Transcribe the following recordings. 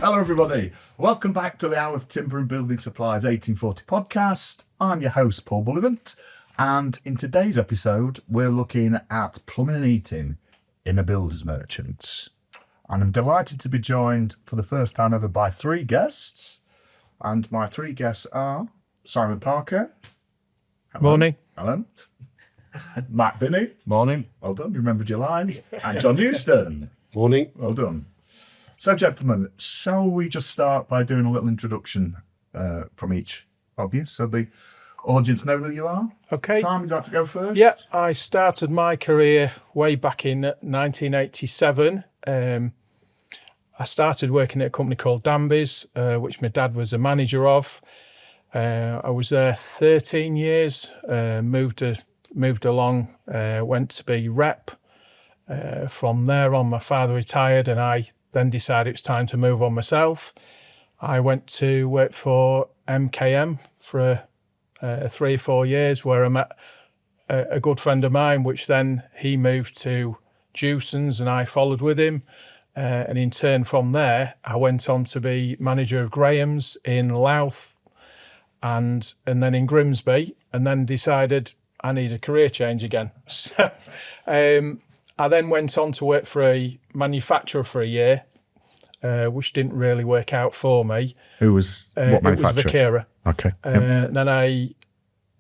Hello everybody, welcome back to the Howarth Timber and Building Supplies 1840 podcast. I'm your host Paul Bullivant, and in today's episode we're looking at plumbing and heating in a builder's merchant. And I'm delighted to be joined for the first time ever by three guests, and my three guests are Simon Parker. Hello. Morning. Hello. Matt Binney. Morning. Well done, you remembered your lines. And John Houston. Morning. Well done. So, gentlemen, shall we just start by doing a little introduction from each of you so the audience know who you are? Okay. Simon, would you like to go first? Yeah, I started my career way back in 1987. I started working at a company called Danby's, which my dad was a manager of. I was there 13 years, moved along, went to be rep. From there on, my father retired and I then decided it was time to move on myself. I went to work for MKM for 3 or 4 years, where I met a good friend of mine, which then he moved to Jewson's and I followed with him. And in turn from there, I went on to be manager of Graham's in Louth and then in Grimsby, and then decided I need a career change again. So I then went on to work for a manufacturer for a year, which didn't really work out for me. Who was, what manufacturer? It was Vakera. Okay. Then I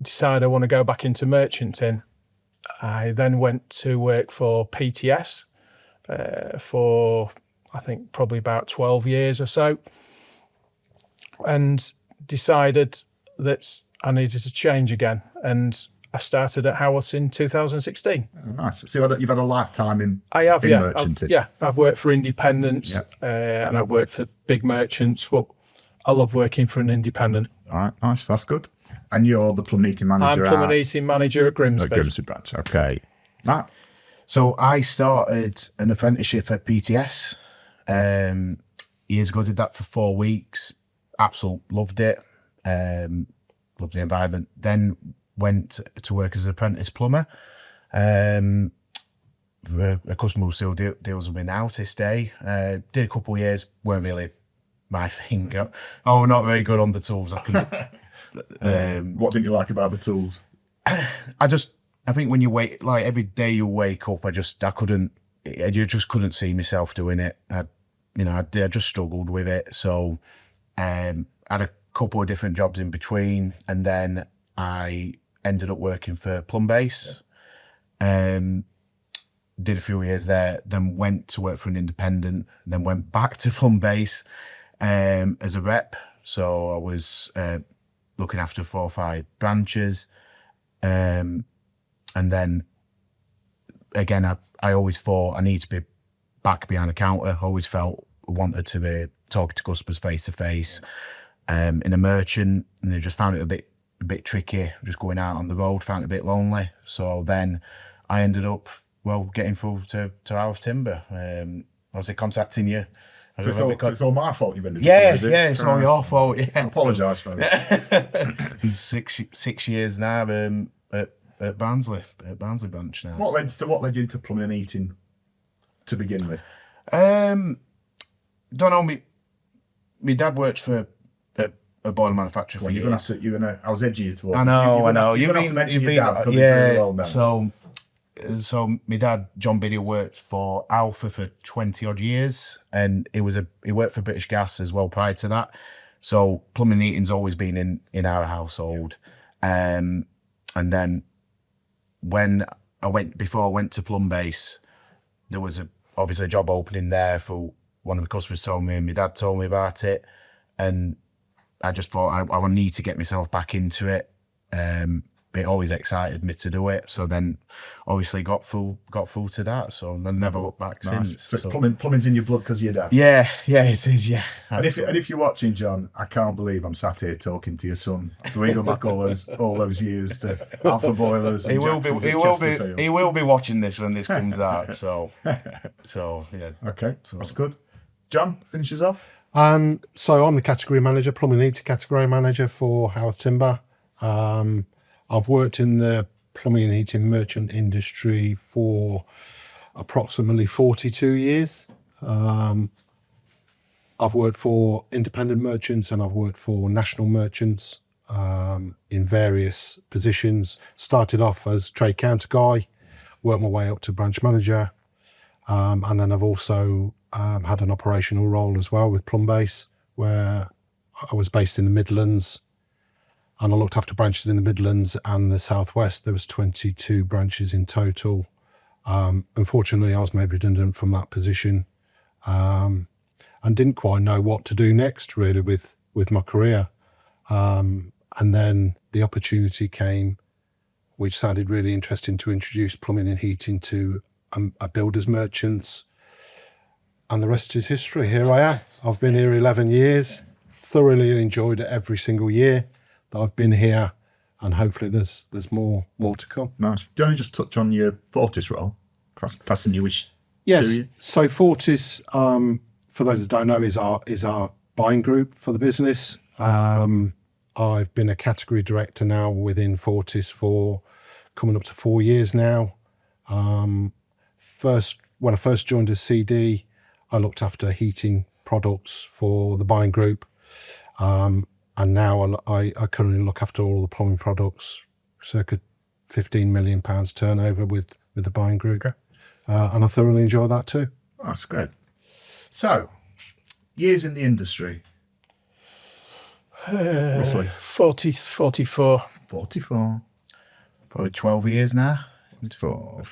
decided I want to go back into merchanting. I then went to work for PTS for, I think, probably about 12 years or so, and decided that I needed to change again. And I started at Howarth in 2016. Oh, nice. So you've had a lifetime in merchanting. I've worked for independents Yeah. and I've worked for big merchants, but I love working for an independent. All right, nice, that's good. And you're the plumbing and heating manager I'm plumbing and heating manager at Grimsby. At Grimsby branch, okay. Matt? So I started an apprenticeship at PTS years ago. Did that for 4 weeks. Absolutely loved it. Loved the environment. Then went to work as an apprentice plumber for a customer who still deals with me now to this day. Did a couple of years, weren't really my thing. Oh, not very good on the tools. I What did you like about the tools? I think when you wait, like every day you wake up, I just couldn't see myself doing it. I just struggled with it. So I had a couple of different jobs in between, and then I ended up working for Plumbase. Did a few years there, then went to work for an independent, then went back to Plumbase as a rep. So I was looking after 4 or 5 branches. And then again, I always thought I need to be back behind a counter. Always felt wanted to be talking to customers face to face in a merchant, and I just found it a bit tricky just going out on the road, found it a bit lonely. So then I ended up getting through to Howarth Timber. Obviously contacting you. So it's all my fault you've been doing it? Yeah, it's all your fault. Yeah. I apologise for that. 6 years now at Barnsley branch now. What led you into plumbing and heating to begin with? Don't know. My dad worked for a boiler manufacturer for years. I was edgy towards. I know. You're going to have to mention your dad because he's really well known. So my dad, John Biddy, worked for Alpha for 20 odd years, and he worked for British Gas as well prior to that. So plumbing and heating's always been in our household. And then before I went to Plumbase, there was obviously a job opening there for one of the customers told me, and my dad told me about it, and I just thought I need to get myself back into it. It always excited me to do it. So then obviously got full to that. So I never looked back since. So it's plumbing's in your blood because of your dad. Yeah, it is, yeah. And if you're watching, John, I can't believe I'm sat here talking to your son. We go back all those years to Alpha Boilers and he will be watching this when this comes out. So yeah. Okay, that's good. John, finishes off. So I'm the category manager, plumbing and heating category manager for Howarth Timber. I've worked in the plumbing and heating merchant industry for approximately 42 years. I've worked for independent merchants and I've worked for national merchants in various positions. Started off as trade counter guy, worked my way up to branch manager, and then I've also had an operational role as well with Plumbase, where I was based in the Midlands and I looked after branches in the Midlands and the Southwest. There was 22 branches in total. Unfortunately, I was made redundant from that position and didn't quite know what to do next, really, with my career. And then the opportunity came, which sounded really interesting, to introduce plumbing and heating to a builder's merchants. And the rest is history. Here I am. I've been here 11 years, thoroughly enjoyed it every single year that I've been here, and hopefully there's more to come. Nice. Do you want to just touch on your Fortis role? That's a newish Yes. to you. So Fortis, for those that don't know, is our buying group for the business. I've been a category director now within Fortis for coming up to 4 years now. When I first joined as CD, I looked after heating products for the buying group. And now I currently look after all the plumbing products, circa £15 million turnover with the buying group. Okay. And I thoroughly enjoy that too. Oh, that's great. So, years in the industry. Roughly. 44. 44, Probably 12 years now. 54,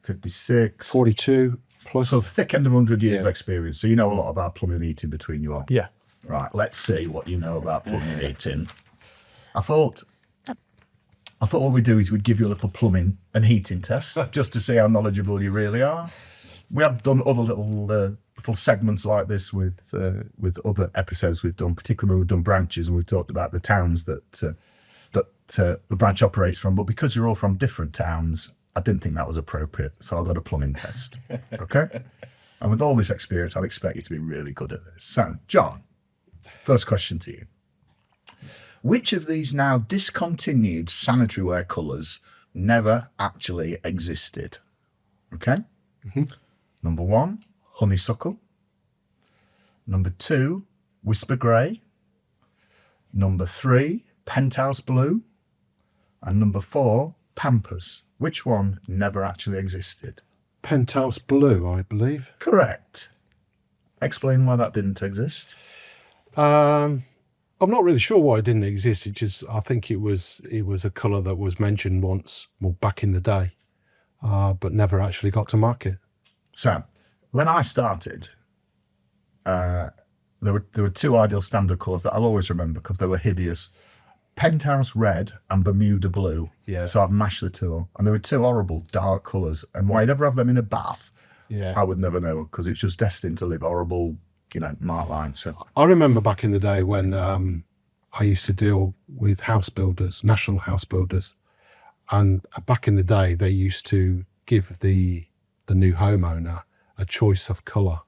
56. 42 plus. So thick end of 100 years of experience. So you know a lot about plumbing and heating between you all. Yeah. Right, let's see what you know about plumbing and heating. I thought what we'd do is we'd give you a little plumbing and heating test just to see how knowledgeable you really are. We have done other little segments like this with other episodes we've done, particularly when we've done branches and we've talked about the towns that the branch operates from. But because you're all from different towns, I didn't think that was appropriate, so I got a plumbing test. Okay? And with all this experience, I'd expect you to be really good at this. So, John, first question to you. Which of these now discontinued sanitary ware colours never actually existed? Okay? Mm-hmm. Number 1, honeysuckle. Number 2, whisper grey. Number 3, penthouse blue. And number 4, pampers. Which one never actually existed? Penthouse blue, I believe. Correct. Explain why that didn't exist. I'm not really sure why it didn't exist. I think it was a colour that was mentioned once, well, back in the day, but never actually got to market. So, when I started, there were 2 ideal standard colours that I'll always remember because they were hideous. Penthouse red and Bermuda blue. Yeah. So I've mashed the 2. And there were 2 horrible dark colours. And why I'd ever have them in a bath, Yeah. I would never know because it's just destined to leave horrible, mark lines. So I remember back in the day when I used to deal with house builders, national house builders, and back in the day they used to give the new homeowner a choice of colour,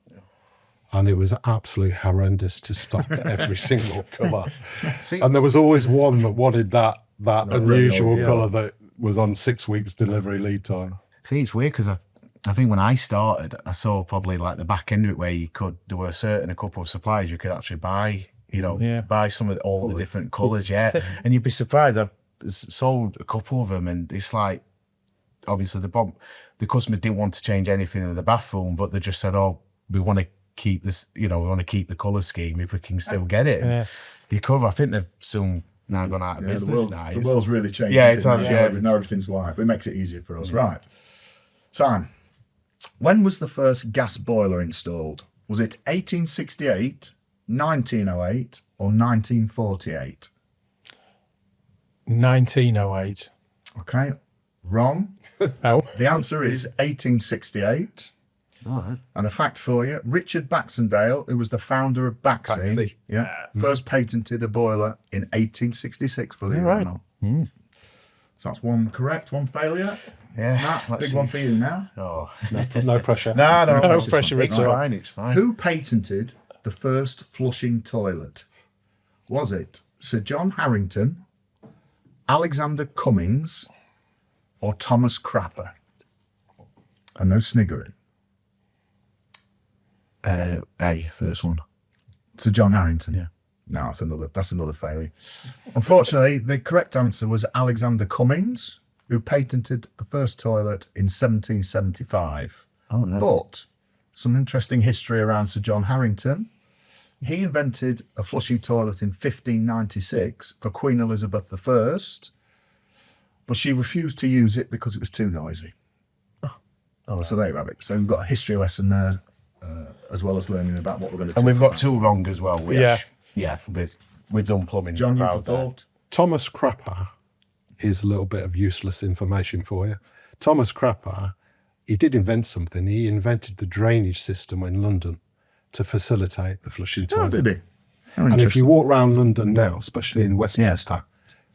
and it was absolutely horrendous to stock every single colour. And there was always one that wanted that unusual colour that was on 6 weeks delivery lead time. See, it's weird because I think when I started, I saw probably like the back end of it where there were a couple of suppliers you could actually buy, buy some of all the different colours, and you'd be surprised. I've sold a couple of them, and it's like, obviously the customers didn't want to change anything in the bathroom, but they just said, "Oh, we want to keep this, we want to keep the colour scheme if we can still get it." Yeah. The cover, I think they've soon now gone out of business now. the world's really changed. Yeah, it has, yeah. Now everything's white. It makes it easier for us. Right. Sam, when was the first gas boiler installed? Was it 1868, 1908, or 1948? 1908. Okay, wrong. Oh. The answer is 1868. Right. And a fact for you, Richard Baxendale, who was the founder of Baxi, first patented a boiler in 1866, believe it or not. So that's 1 correct, 1 failure. Yeah. Matt, big one for you now. Oh, No pressure. No pressure it's at all. fine. It's fine. Who patented the first flushing toilet? Was it Sir John Harrington, Alexander Cummings, or Thomas Crapper? And no sniggering. First one. Sir John Harrington. Yeah. No, that's another failure. Unfortunately, the correct answer was Alexander Cummings, who patented the first toilet in 1775. Oh, no. But some interesting history around Sir John Harrington. He invented a flushing toilet in 1596 for Queen Elizabeth I, but she refused to use it because it was too noisy. Oh, so there you have it. So we've got a history lesson there, as well as learning about what we're going to do. And we've got two wrong as well. Yeah. We've done plumbing. John, you proud there. thought? Thomas Crapper is a little bit of useless information for you. Thomas Crapper, he did invent something. He invented the drainage system in London to facilitate the flushing Oh, toilet. did he? How And if interesting. you walk around London now, especially in Westminster,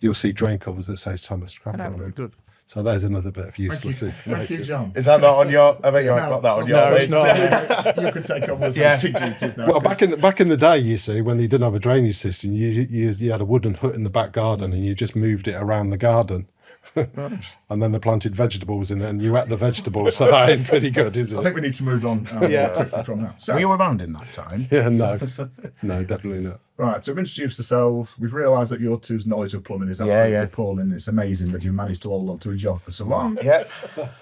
you'll see drain covers that say Thomas Crapper on them. Good. So there's another bit of Thank you. useless information. Thank you, John. Is that not on your? I bet you haven't got that on your No, list. it's not. You can take over as Yeah. MC duties now. Well, back in the day, you see, when you didn't have a drainage system, you had a wooden hut in the back garden, and you just moved it around the garden, and then they planted vegetables in it, and you ate the vegetables. So that ain't pretty good, is I it? think we need to move on quickly from that. So, Were you around in that time? Yeah, no, definitely not. right, so we've introduced ourselves. We've realised that your two's knowledge of plumbing is absolutely appalling. It's amazing that you managed to hold on to a job for so long. Yeah.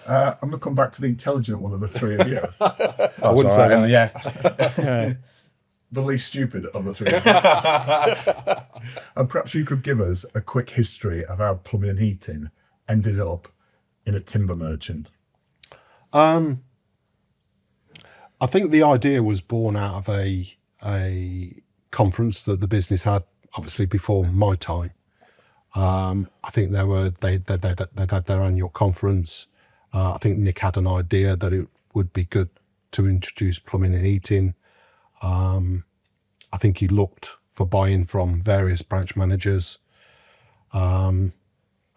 I'm going to come back to the intelligent one of the three of you. I wouldn't say that. Yeah. The least stupid of the three of you. And perhaps you could give us a quick history of how plumbing and heating ended up in a timber merchant. I think the idea was born out of a conference that the business had, obviously before my time. I think they had their annual conference. I think Nick had an idea that it would be good to introduce plumbing and heating. I think he looked for buy-in from various branch managers, and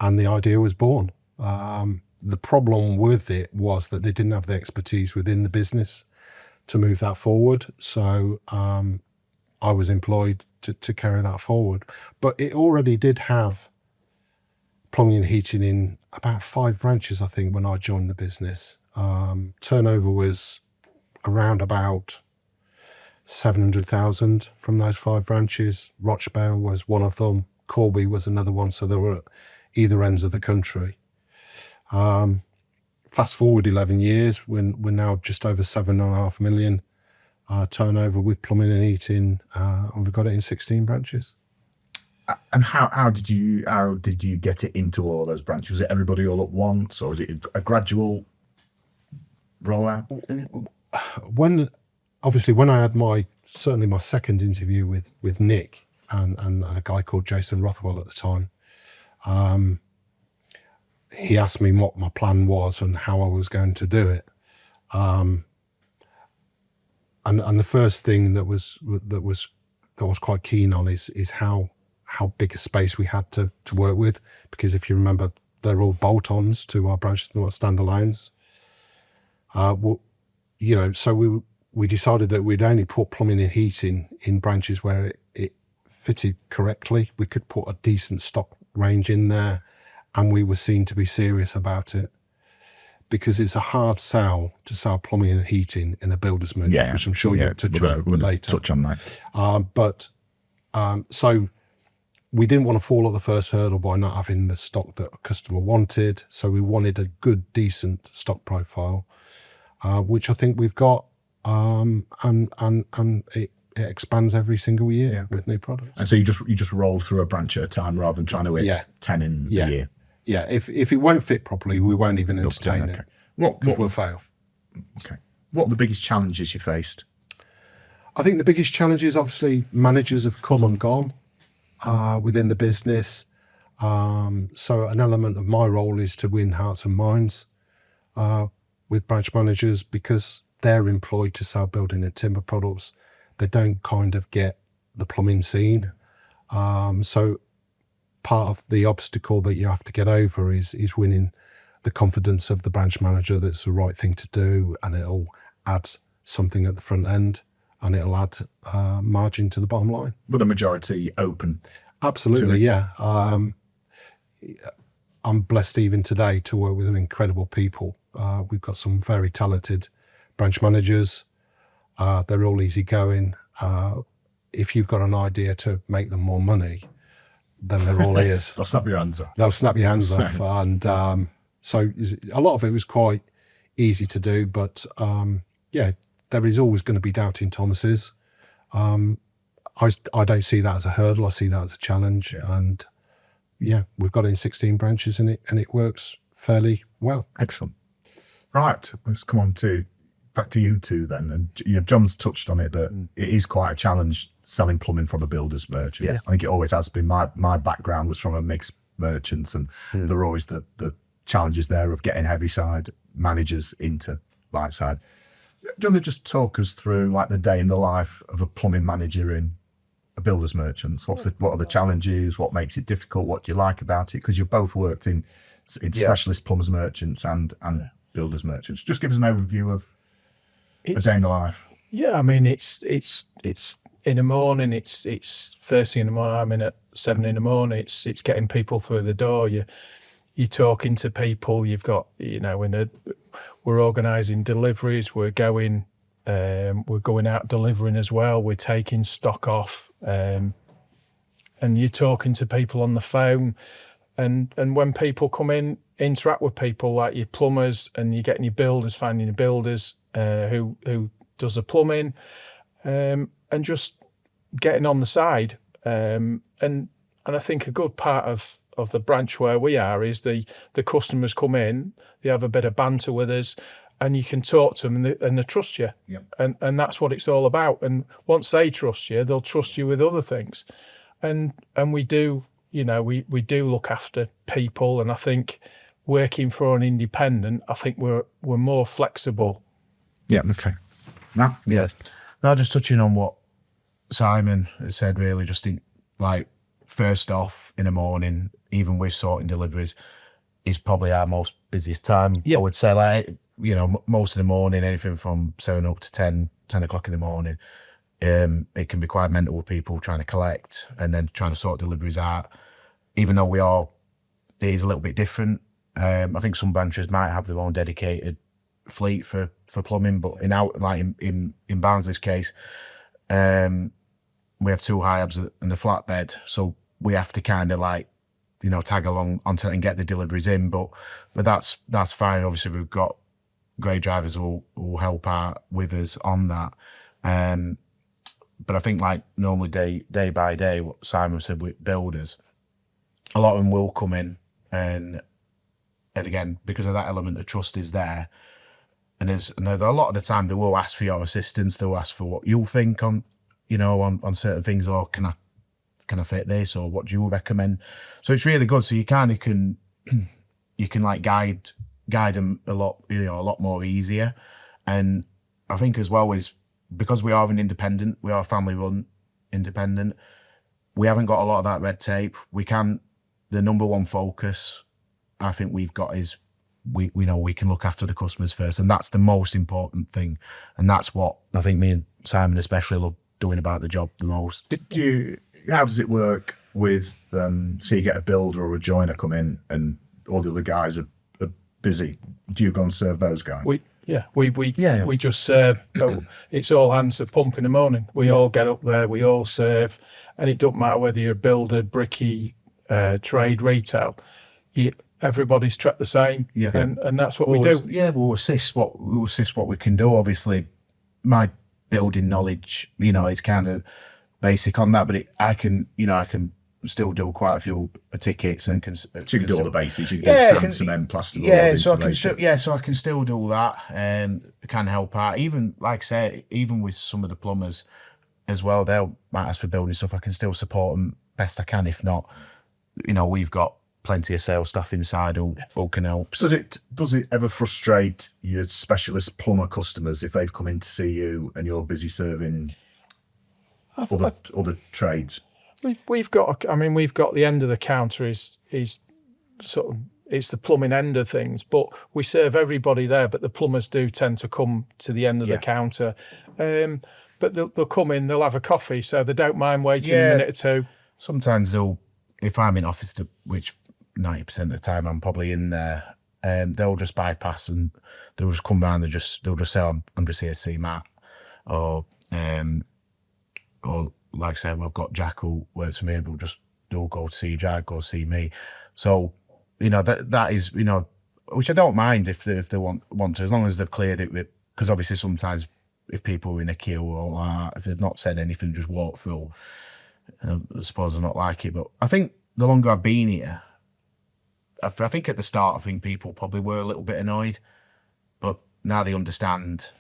the idea was born. The problem with it was that they didn't have the expertise within the business to move that forward. So I was employed to carry that forward. But it already did have plumbing and heating in about 5 branches, I think, when I joined the business. Turnover was around about 700,000 from those 5 branches. Rochdale was one of them. Corby was another one. So they were at either ends of the country. Fast forward 11 years, we're now just over 7.5 million turnover with plumbing and heating, and we've got it in 16 branches. And how did you get it into all of those branches? Was it everybody all at once, or was it a gradual rollout? When I had my second interview with Nick and a guy called Jason Rothwell at the time, he asked me what my plan was and how I was going to do it. And the first thing that was quite keen on is how big a space we had to work with, because if you remember, they're all bolt-ons to our branches, they're not standalones. So we decided that we'd only put plumbing and heating in branches where it fitted correctly. We could put a decent stock range in there, and we were seen to be serious about it, because it's a hard sell to sell plumbing and heating in a builder's merchant, which I'm sure you'll touch on later. Touch on that. So we didn't want to fall at the first hurdle by not having the stock that a customer wanted. So we wanted a good, decent stock profile, which I think we've got, and it expands every single year with new products. And so you just roll through a branch at a time rather than trying to hit 10 in a year. Yeah, if it won't fit properly, we won't even entertain it. What We'll fail. Okay. What are the biggest challenges you faced? I think the biggest challenge is obviously managers have come and gone within the business. So an element of my role is to win hearts and minds with branch managers, because they're employed to sell building and timber products. They don't kind of get the plumbing scene. So part of the obstacle that you have to get over is winning the confidence of the branch manager that's the right thing to do, and it'll add something at the front end, and it'll add margin to the bottom line. But the majority open. Absolutely, yeah. I'm blessed even today to work with incredible people We've got some very talented branch managers. They're all easygoing. If you've got an idea to make them more money, then they're all ears. They'll snap your hands off. They'll snap your hands off. And so a lot of it was quite easy to do, but yeah, there is always going to be doubting Thomases. I don't see that as a hurdle. I see that as a challenge. And yeah, we've got it in 16 branches and it works fairly well. Excellent. Right, let's come on to back to you two then. And yeah, John's touched on it, that it is quite a challenge selling plumbing from a builder's merchant. Yeah. I think it always has been. My background was from a mixed merchants, and there are always the challenges there of getting heavy side managers into light side. Do you want to just talk us through like the day in the life of a plumbing manager in a builder's merchant? What are the challenges? What makes it difficult? What do you like about it? Because you've both worked in specialist plumbers merchants and builders merchants. Just give us an overview of a day in the life. Yeah, I mean, it's in the morning. It's first thing in the morning. I'm in at 7 in the morning. It's getting people through the door. You're talking to people. You've got, we're organising deliveries. We're going out delivering as well. We're taking stock off, and you're talking to people on the phone. And when people come in, interact with people like your plumbers, and you're getting your builders, finding your builders who does the plumbing, and just getting on the side. And I think a good part of the branch where we are is the customers come in, they have a bit of banter with us, and you can talk to them and they trust you. Yep. And that's what it's all about. And once they trust you, they'll trust you with other things. And we do, we do look after people. And I think working for an independent, I think we're more flexible. Yeah. Okay. Now, Yeah. Now, just touching on what Simon has said, really, just in, like, first off, in the morning, even with sorting deliveries, is probably our most busiest time. Yeah. I would say, like, most of the morning, anything from 7 up to 10 o'clock in the morning, it can be quite mental with people trying to collect and then trying to sort deliveries out. Even though it is a little bit different. I think some branches might have their own dedicated fleet for plumbing, but in Barnsley's case, we have 2 high-abs and a flatbed, so we have to kind of tag along onto it and get the deliveries in. But that's fine. Obviously, we've got great drivers who will help out with us on that. But I think normally day by day, what Simon said with builders, a lot of them will come in and again, because of that element of trust is there. And a lot of the time they will ask for your assistance. They'll ask for what you think on certain things, or can I fit this, or what do you recommend? So it's really good. So you kind of can guide them a lot more easier. And I think as well is because we are an independent, we are family run independent. We haven't got a lot of that red tape. The number one focus I think we've got is we know we can look after the customers first, and that's the most important thing. And that's what I think me and Simon especially love doing about the job the most. How does it work with, so you get a builder or a joiner come in and all the other guys are busy. Do you go and serve those guys? We just serve. It's all hands to pump in the morning. We all get up there, we all serve, and it don't matter whether you're a builder, bricky, trade, retail. Everybody's treated the same, and that's what we do. Yeah, we'll assist what we can do. Obviously, my building knowledge, is kind of basic on that, but I can still do quite a few tickets and can. So you can do all the basics. You can do sand, cement, plaster. So I can still do that and can help out. Even like I say, even with some of the plumbers as well, they might ask for building stuff. I can still support them best I can. If not, we've got plenty of sales staff inside who can help. Does it ever frustrate your specialist plumber customers if they've come in to see you and you're busy serving other trades? We've got the end of the counter is sort of, it's the plumbing end of things, but we serve everybody there. But the plumbers do tend to come to the end of the counter, but they'll come in, they'll have a coffee, so they don't mind waiting a minute or two. Sometimes if I'm in office, which 90% of the time I'm probably in there, they'll just bypass and they'll just come round and they'll just say, I'm just here to see Matt, or like I said, I've got Jack who works for me, they'll go to see Jack, go see me. So, that is, which I don't mind if they want to, as long as they've cleared it with, because obviously sometimes if people are in a queue or that, if they've not said anything, just walk through, I suppose they're not like it. But I think the longer I've been here, I think at the start, I think people probably were a little bit annoyed, but now they understand.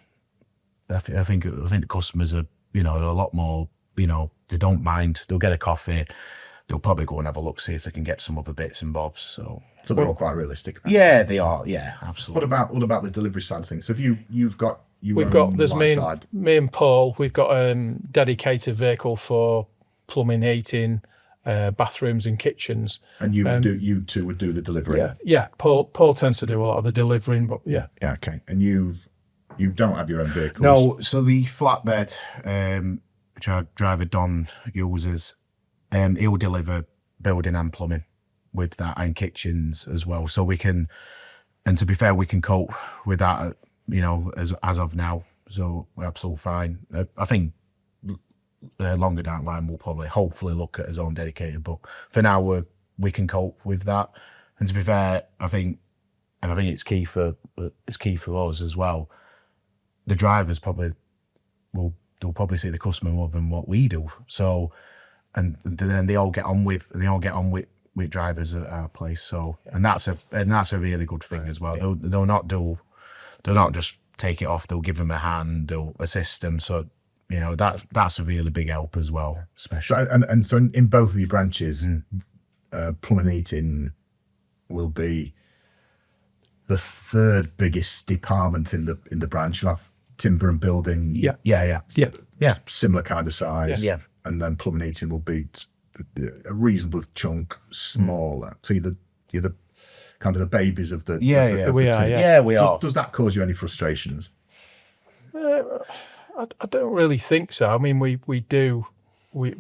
I think the customers are, a lot more, they don't mind. They'll get a coffee. They'll probably go and have a look, see if they can get some other bits and bobs. So they're all quite realistic. Yeah, they are. Yeah, absolutely. What about the delivery side of things? So you've got there's me and Paul. We've got a dedicated vehicle for plumbing, heating, bathrooms and kitchens. And you two would do the delivery. Yeah. Paul tends to do a lot of the delivering, but yeah. Yeah. Okay. And you don't have your own vehicles. No. So the flatbed, which our driver Don uses, he'll deliver building and plumbing with that, and kitchens as well. So we can, and to be fair, we can cope with that, as of now. So we're absolutely fine. I think longer down the line we'll probably hopefully look at his own dedicated, but for now we can cope with that. And to be fair, I think it's key for us as well. The drivers they'll probably see the customer more than what we do. So, and then they all get on with drivers at our place. So, and that's a really good thing as well. They'll not just take it off. They'll give them a hand. They'll assist them. So, that's a really big help as well. Especially. So, so in both of your branches, plumbing and heating will be the third biggest department in the branch. You'll have timber and building. Yeah. Similar kind of size. Yeah. And then plumbing and heating will be a reasonable chunk smaller. So you're the kind of the babies of the we are. Yeah, we are. Does that cause you any frustrations? I don't really think so. I mean, we do what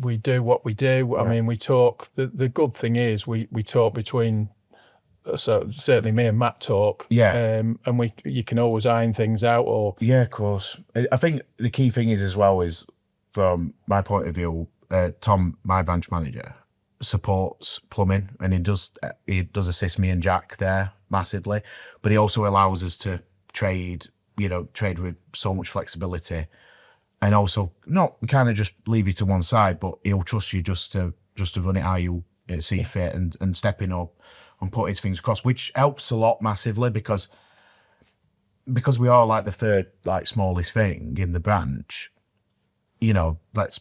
we do. I mean, we talk. The good thing is we talk between. So certainly me and Matt talk. Yeah. And you can always iron things out. Or yeah, of course. I think the key thing is as well is, from my point of view, Tom, my branch manager, supports plumbing, and he does assist me and Jack there massively. But he also allows us to trade with so much flexibility. And also, not kind of just leave you to one side, but he'll trust you just to run it how you see fit, and stepping up and put his things across, which helps a lot massively because we are like the third smallest thing in the branch. There's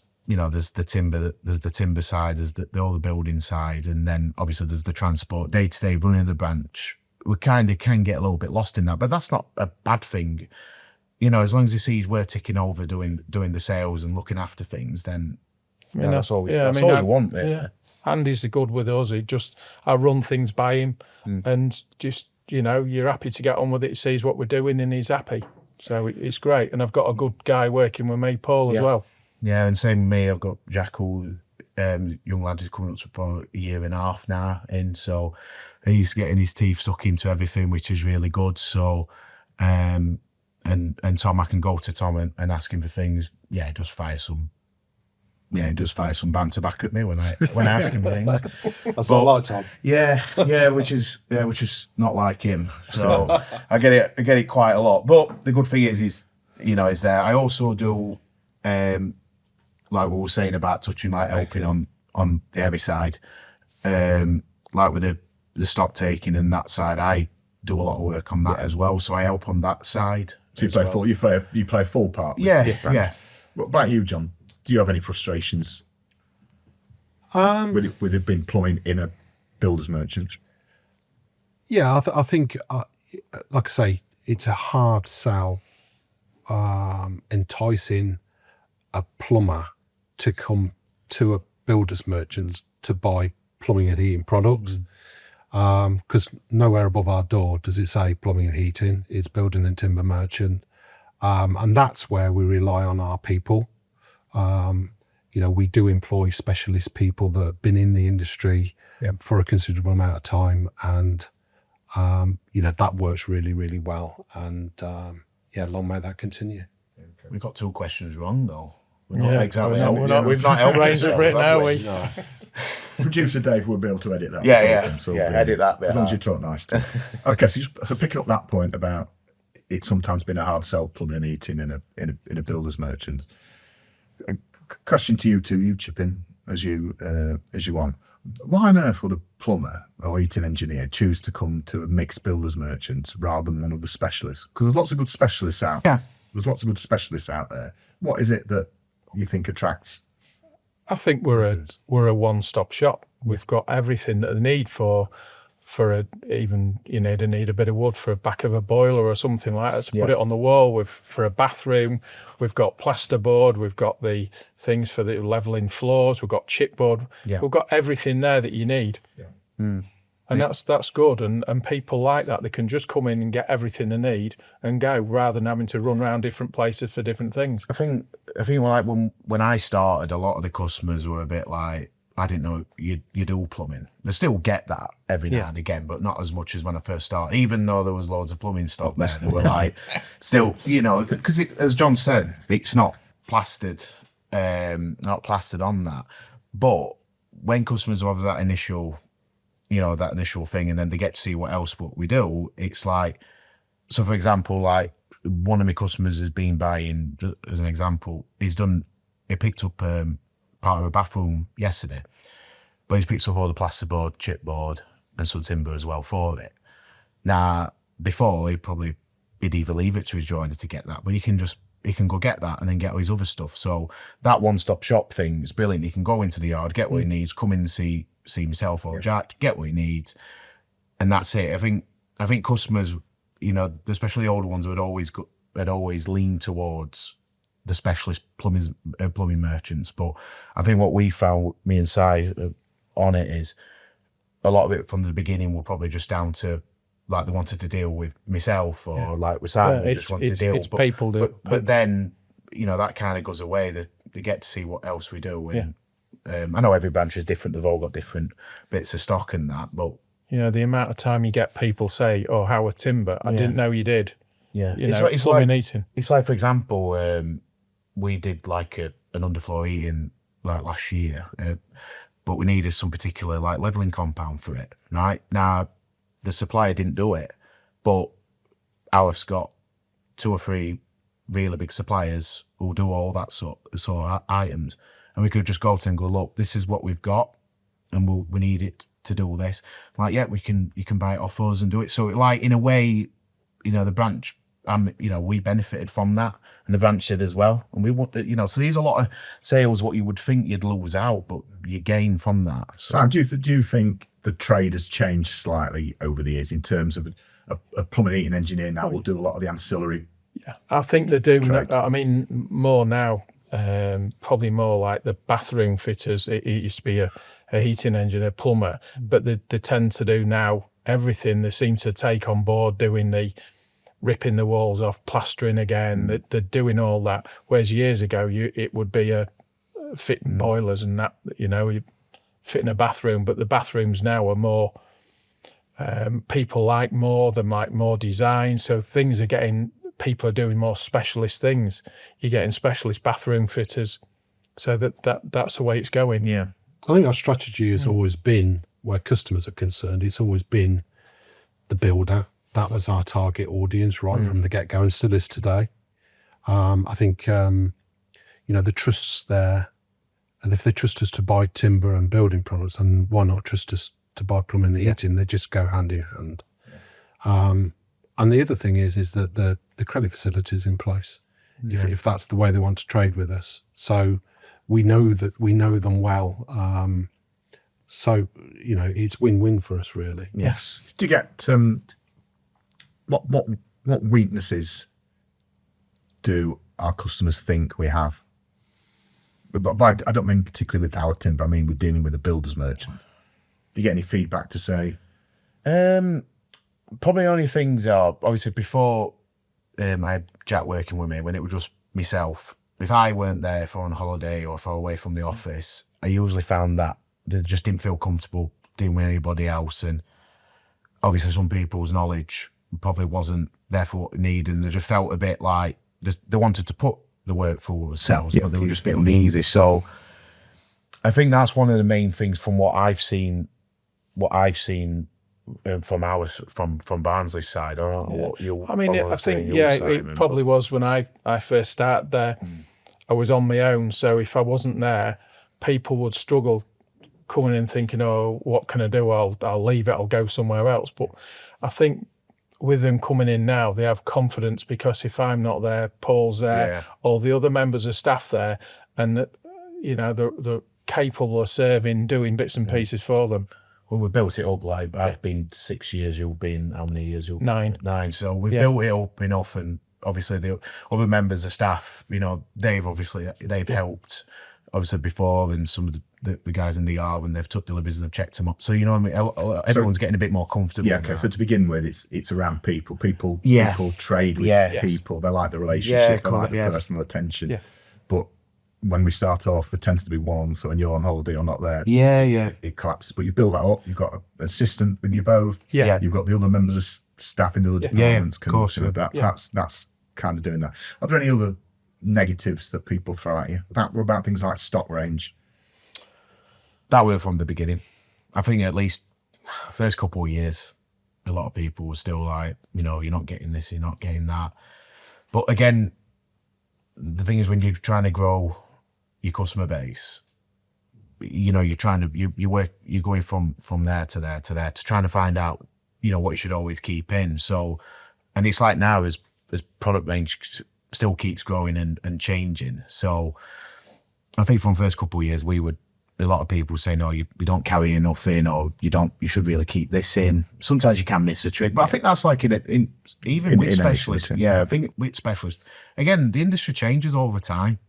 the timber side, there's all the building side, and then obviously there's the transport, day-to-day running the branch. We kind of can get a little bit lost in that, but that's not a bad thing. As long as he sees we're ticking over, doing the sales and looking after things, then that's all we want. Yeah. Andy's good with us. I run things by him, and just you're happy to get on with it. He sees what we're doing, and he's happy. So it's great. And I've got a good guy working with me, Paul, as well. Yeah, and same with me. I've got Jack, who young lad who's coming up to about a year and a half now, and so he's getting his teeth stuck into everything, which is really good. So, and Tom, I can go to Tom and ask him for things. Yeah, just fire some banter back at me when I ask him things. That's not like Tom. Yeah, which is not like him. So I get it quite a lot. But the good thing is there. I also do, like we were saying about touching, helping on the heavy side, like with the stock taking and that side. I do a lot of work on that as well. So I help on that side. So you play full part. Yeah. What about you, John? Do you have any frustrations with it being plumbing in a builder's merchant? Yeah, I think, like I say, it's a hard sell enticing a plumber to come to a builder's merchant to buy plumbing and heating products. Because nowhere above our door does it say plumbing and heating. It's building and timber merchant. And that's where we rely on our people. We do employ specialist people that have been in the industry for a considerable amount of time, and That works really, really well. And long may that continue. We got 2 questions wrong though. We've Yeah, not exactly. we've not helped brains ourselves, Britain, are we? No. Producer Dave will be able to edit that. Edit that bit. As long as you talk nice. Okay, so picking up that point about it's sometimes been a hard sell plumbing and heating in a builder's merchant. A question to you two, you chip in as you want. Why on earth would a plumber or heating engineer choose to come to a mixed builder's merchant rather than one of the specialists? Because there's lots of good specialists out. Yeah. There's lots of good specialists out there. What is it that you think attracts? I think we're a one-stop shop. We've got everything that they need for even they need a bit of wood for a back of a boiler or something like that to put it on the wall. For a bathroom, we've got plasterboard, we've got the things for the leveling floors, we've got chipboard, we've got everything there that you need. And that's good, and people like that. They can just come in and get everything they need and go, rather than having to run around different places for different things. I think like when I started, a lot of the customers were a bit like, I didn't know you do plumbing. They still get that every now and again, but not as much as when I first started. Even though there was loads of plumbing stock there, they were like, still, because as John said, it's not plastered on that. But when customers have that initial thing, and then they get to see what we do, it's like, so for example, like one of my customers has been buying, as an example, he picked up part of a bathroom yesterday, but he's picked up all the plasterboard, chipboard and some timber as well for it. Now, before he'd either leave it to his joiner to get that, but he can go get that and then get all his other stuff. So that one-stop shop thing is brilliant. He can go into the yard, get what he needs, come in and see himself or Jack, get what he needs, and that's it. I think customers, especially the older ones, would always lean towards the specialist plumbing merchants. But I think what we found, me and Si, on it, is a lot of it from the beginning were probably just down to, like, they wanted to deal with myself, or like with Simon, they just wanted to deal. But then, that kind of goes away. They get to see what else we do. And I know every branch is different. They've all got different bits of stock and that. But the amount of time you get people say, "Oh, Howarth Timber, I didn't know you did." Yeah, it's plumbing heating. It's like, for example, we did like an underfloor heating like last year, but we needed some particular like leveling compound for it. Right now, the supplier didn't do it, but Howarth's got 2 or 3 really big suppliers who do all that sort of items, and we could just go to them and go, look, this is what we've got, and we need it to do this. Like, you can buy it off us and do it. So, like, in a way, the branch, we benefited from that, and the branch did as well. And we want, so there's a lot of sales what you would think you'd lose out, but you gain from that. So, Sam, do you think the trade has changed slightly over the years in terms of a plumbing heating engineer now will do a lot of the ancillary? Yeah, I think they do. Trade. I mean, more now. Probably more like the bathroom fitters. It used to be a heating engineer, plumber, but they tend to do now everything. They seem to take on board doing the ripping the walls off, plastering again. They're doing all that. Whereas years ago, it would be a fitting boilers and that, you fitting a bathroom. But the bathrooms now are more, people like more, they like more design. So things are getting, people are doing more specialist things. You're getting specialist bathroom fitters. So that's the way it's going. yeah. I think our strategy has always been, where customers are concerned, it's always been the builder. That was our target audience right from the get-go, and still is today. I think, the trust's there. And if they trust us to buy timber and building products, then why not trust us to buy plumbing and heating? They just go hand in hand. And the other thing is that the credit facility is in place, if that's the way they want to trade with us. So we know them well. So, it's win-win for us, really. Yes. Do you get what weaknesses do our customers think we have? But I don't mean particularly with our timber. I mean we're dealing with a builder's merchant. Do you get any feedback to say? Probably only things are, obviously, before I had Jack working with me, when it was just myself, if I weren't there, if I were on holiday or if I were away from the office, I usually found that they just didn't feel comfortable dealing with anybody else. And obviously some people's knowledge probably wasn't there for what they needed, and they just felt a bit like they wanted to put the work for themselves, but they were just a bit uneasy. So I think that's one of the main things from what I've seen from Barnsley's side. I don't know what you. I mean, I think it probably was when I first started there. I was on my own, so if I wasn't there, people would struggle coming in thinking, "Oh, what can I do? I'll leave it. I'll go somewhere else." But I think with them coming in now, they have confidence, because if I'm not there, Paul's there, all the other members of staff there, and that, you know, they're capable of serving, doing bits and pieces for them. Well, we built it up, like, I've been 6 years, you've been, how many years? 9. 9. So we've built it up enough, and obviously the other members of staff, you know, they've helped, obviously, before, and some of the guys in the yard, when they've took deliveries, they've checked them up. So, you know what I mean? Everyone's getting a bit more comfortable. Yeah, okay. So to begin with, it's around people. People trade with people. They like the relationship, they like the personal attention. Yeah. But when we start off, there tends to be one. So when you're on holiday or not there, it collapses. But you build that up. You've got an assistant with you both. Yeah. You've got the other members of staff in the other departments. Of course. That's kind of doing that. Are there any other negatives that people throw at you about things like stock range? That were from the beginning. I think at least first couple of years, a lot of people were still like, you know, you're not getting this, you're not getting that. But again, the thing is, when you're trying to grow your customer base, you know, you're going from there to there to there to trying to find out, you know, what you should always keep in. So, and it's like now as product range still keeps growing and changing. So I think from the first couple of years, a lot of people say, no, you don't carry enough in, or you should really keep this in. Sometimes you can miss a trick, but I think that's like even with specialists. I think with specialists, again, the industry changes all the time.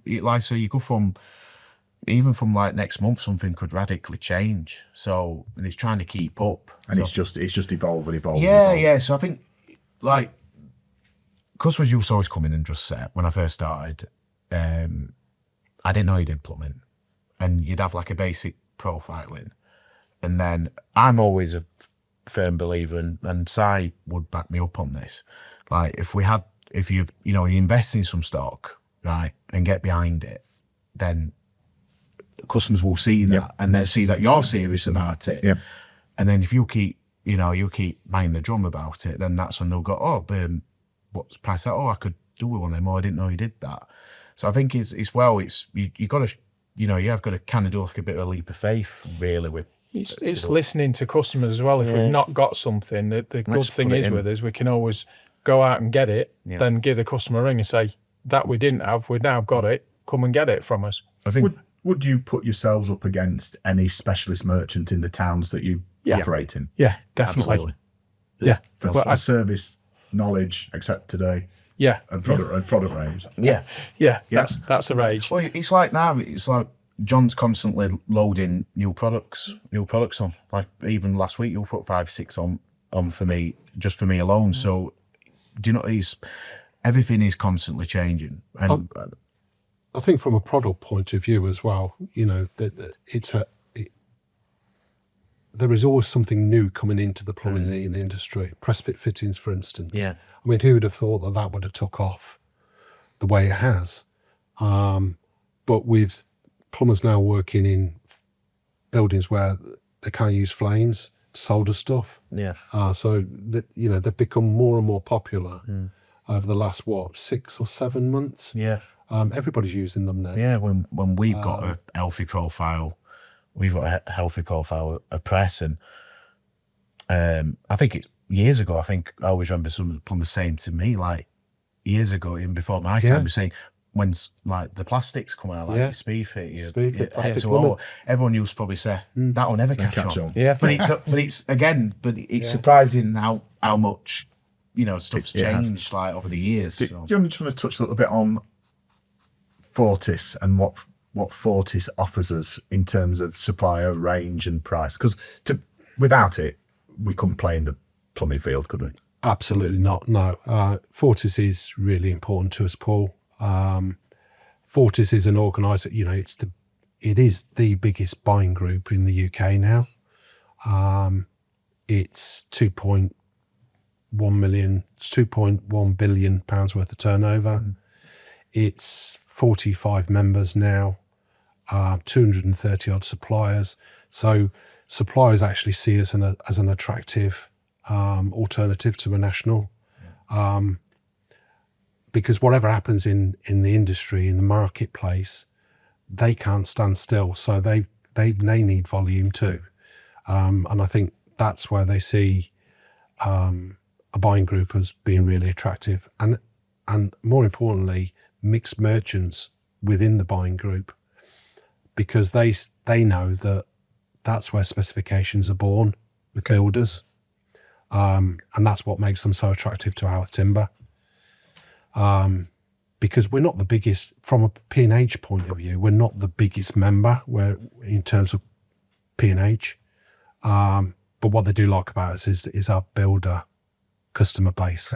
So you go from like next month, something could radically change. So, and it's trying to keep up, and it's just evolving. Yeah. So I think, like, customers used to always come in and just say, when I first started, I didn't know you did plumbing. And you'd have like a basic profiling. And then I'm always a firm believer, and Si would back me up on this. Like, if you invest in some stock, right, and get behind it, then customers will see that, and they'll see that you're serious about it. Yep. And then if you keep banging the drum about it, then that's when they'll go, oh, what's the price that? Oh, I could do with one of them, or I didn't know you did that. So I think you got to, you have got to kind of do like a bit of a leap of faith, really. It's listening to customers as well. If we've not got something, the good thing is with us, we can always go out and get it, then give the customer a ring and say, that we didn't have, we've now got it, come and get it from us. I think. Would you put yourselves up against any specialist merchant in the towns that you operate in? Yeah, definitely. Absolutely. Yeah. For service, knowledge, except today. Yeah. And product range. Yeah. That's a rage. Well, it's like now, John's constantly loading new products on. Like, even last week, you'll put 5-6 on for me, just for me alone. So, do you know, everything is constantly changing. And I think from a product point of view as well, you know, that there is always something new coming into the plumbing industry. Press fit fittings, for instance. Yeah. I mean, who would have thought that would have took off the way it has? But with plumbers now working in buildings where they can't use flames, solder stuff. Yeah. So that, you know, they've become more and more popular over the last 6 or 7 months. Yeah. Everybody's using them now. Yeah. When we've got a healthy profile, a press, and I think it's years ago. I think I always remember some of the plumbers saying to me, like, years ago, even before my time, saying, when like the plastics come out, like speed fit, plastic everyone used to probably say that'll never catch on. Yeah, but it's surprising how much, you know, stuff's changed like over the years. Do you just want to touch a little bit on Fortis and what Fortis offers us in terms of supplier range and price? Because without it, we couldn't play in the plumbing field, could we? Absolutely not. No, Fortis is really important to us, Paul. Fortis is an organiser. You know, it is the biggest buying group in the UK now. It's 2.1 million. It's 2.1 billion pounds worth of turnover. It's 45 members now, 230 odd suppliers. So suppliers actually see us as an attractive alternative to a national, because whatever happens in the industry, in the marketplace, they can't stand still. So they need volume too, and I think that's where they see a buying group as being really attractive, and more importantly, mixed merchants within the buying group, because they know that that's where specifications are born with builders, and that's what makes them so attractive to Howarth Timber. Because we're not the biggest, from a P&H point of view, we're not the biggest member in terms of P&H. But what they do like about us is our builder customer base.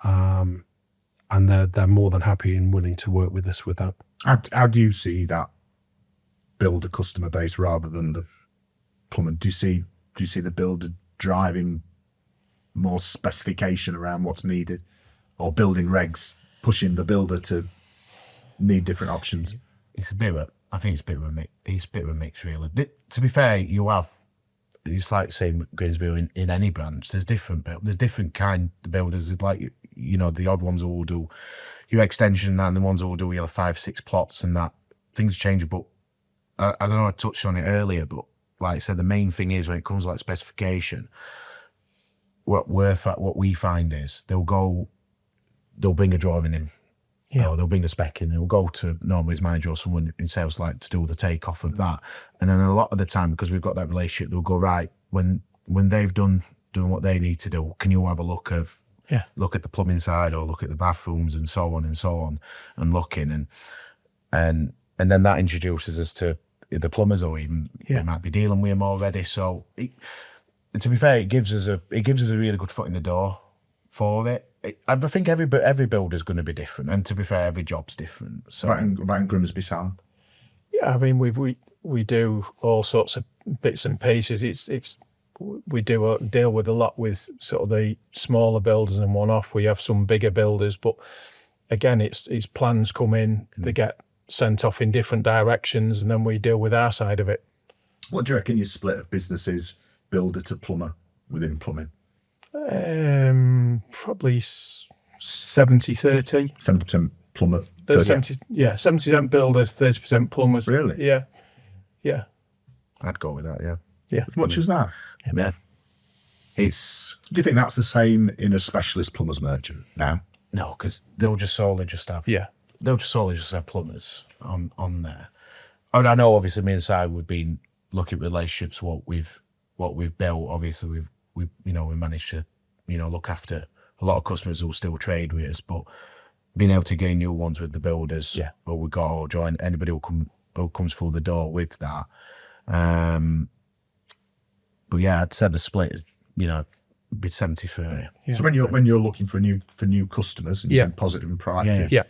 And they're more than happy and willing to work with us with that. How do you see that builder customer base rather than the plumber? Do you see the builder driving more specification around what's needed, or building regs pushing the builder to need different options? I think it's a bit of a mix. It's a bit of a mix, really. To be fair, it's like saying Grimsby in any branch. There's different kind of builders. Like, the odd ones who will do your extension and the ones who will do your 5-6 plots and that. Things change, but I don't know. I touched on it earlier, but like I said, the main thing is when it comes to like specification, what we find is they'll bring a drawing in, or they'll bring a spec in, and they'll go to normally his manager or someone in sales like to do the takeoff of that. And then a lot of the time, because we've got that relationship, they'll go, right, when they've doing what they need to do, can you have a look at the plumbing side, or look at the bathrooms and so on, and looking, and then that introduces us to the plumbers, or even we might be dealing with them already. So to be fair, it gives us a really good foot in the door for it. I think every builder's going to be different, and to be fair, every job's different. So right in Grimsby Sound. Yeah, I mean we do all sorts of bits and pieces. We do deal with a lot with sort of the smaller builders and one-off. We have some bigger builders, but again, it's plans come in, they get sent off in different directions, and then we deal with our side of it. What do you reckon your split of businesses, builder to plumber, within plumbing? Probably 70-30. 70% plumber. 70% builders, 30% plumbers. Really? Yeah. I'd go with that. Yeah. As much as that. Yeah. Do you think that's the same in a specialist plumbers merchant now? No, because they'll just solely just have plumbers on there. And I know, obviously, me and Si, we've been looking at relationships, what we've built. Obviously, we managed to look after a lot of customers who still trade with us, but being able to gain new ones with the builders, or we got or join anybody who comes through the door with that. But yeah, I'd say the split is be 70-30. Yeah. So when you're looking for new customers and you're being positive and proactive,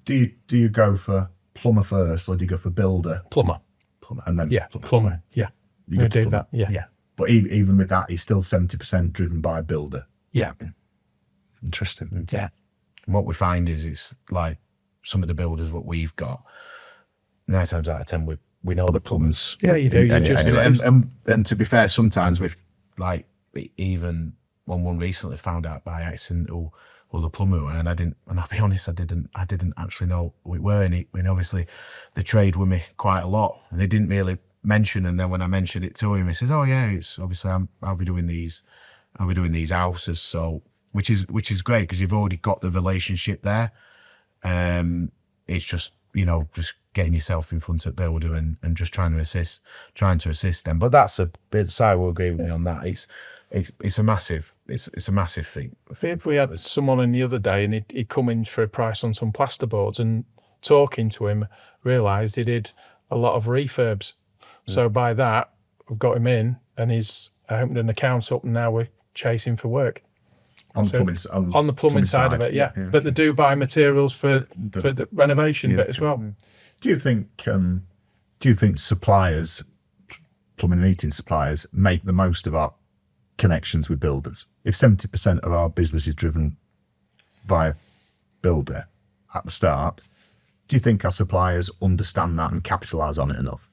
do you go for plumber first, or do you go for builder? Plumber, and then plumber. Yeah, you do that. Yeah. But even with that, he's still 70% driven by builder. Yeah. Interesting. Yeah. And what we find is it's like some of the builders what we've got, 9 times out of 10 we know the plumbers. Yeah, you do. And to be fair, sometimes with like even one recently found out by accident who the plumber were, and I'll be honest, I didn't actually know who it were, and obviously they trade with me quite a lot, and they didn't really mention. And then when I mentioned it to him, he says, "Oh yeah, it's obviously I'll be doing these houses." So which is great, because you've already got the relationship there. It's just just getting yourself in front of the builder and just trying to assist them. But that's a bit. Si will agree with me on that. It's a massive thing. If we had someone in the other day and he'd come in for a price on some plasterboards, and talking to him, realised he did a lot of refurbs. So by that, we've got him in, and he's opened an account up, and now we're chasing for work. On the plumbing side of it, yeah. But they do buy materials for the renovation bit as well. Do you think suppliers, plumbing and heating suppliers, make the most of our connections with builders. If 70% of our business is driven by a builder at the start, do you think our suppliers understand that and capitalise on it enough?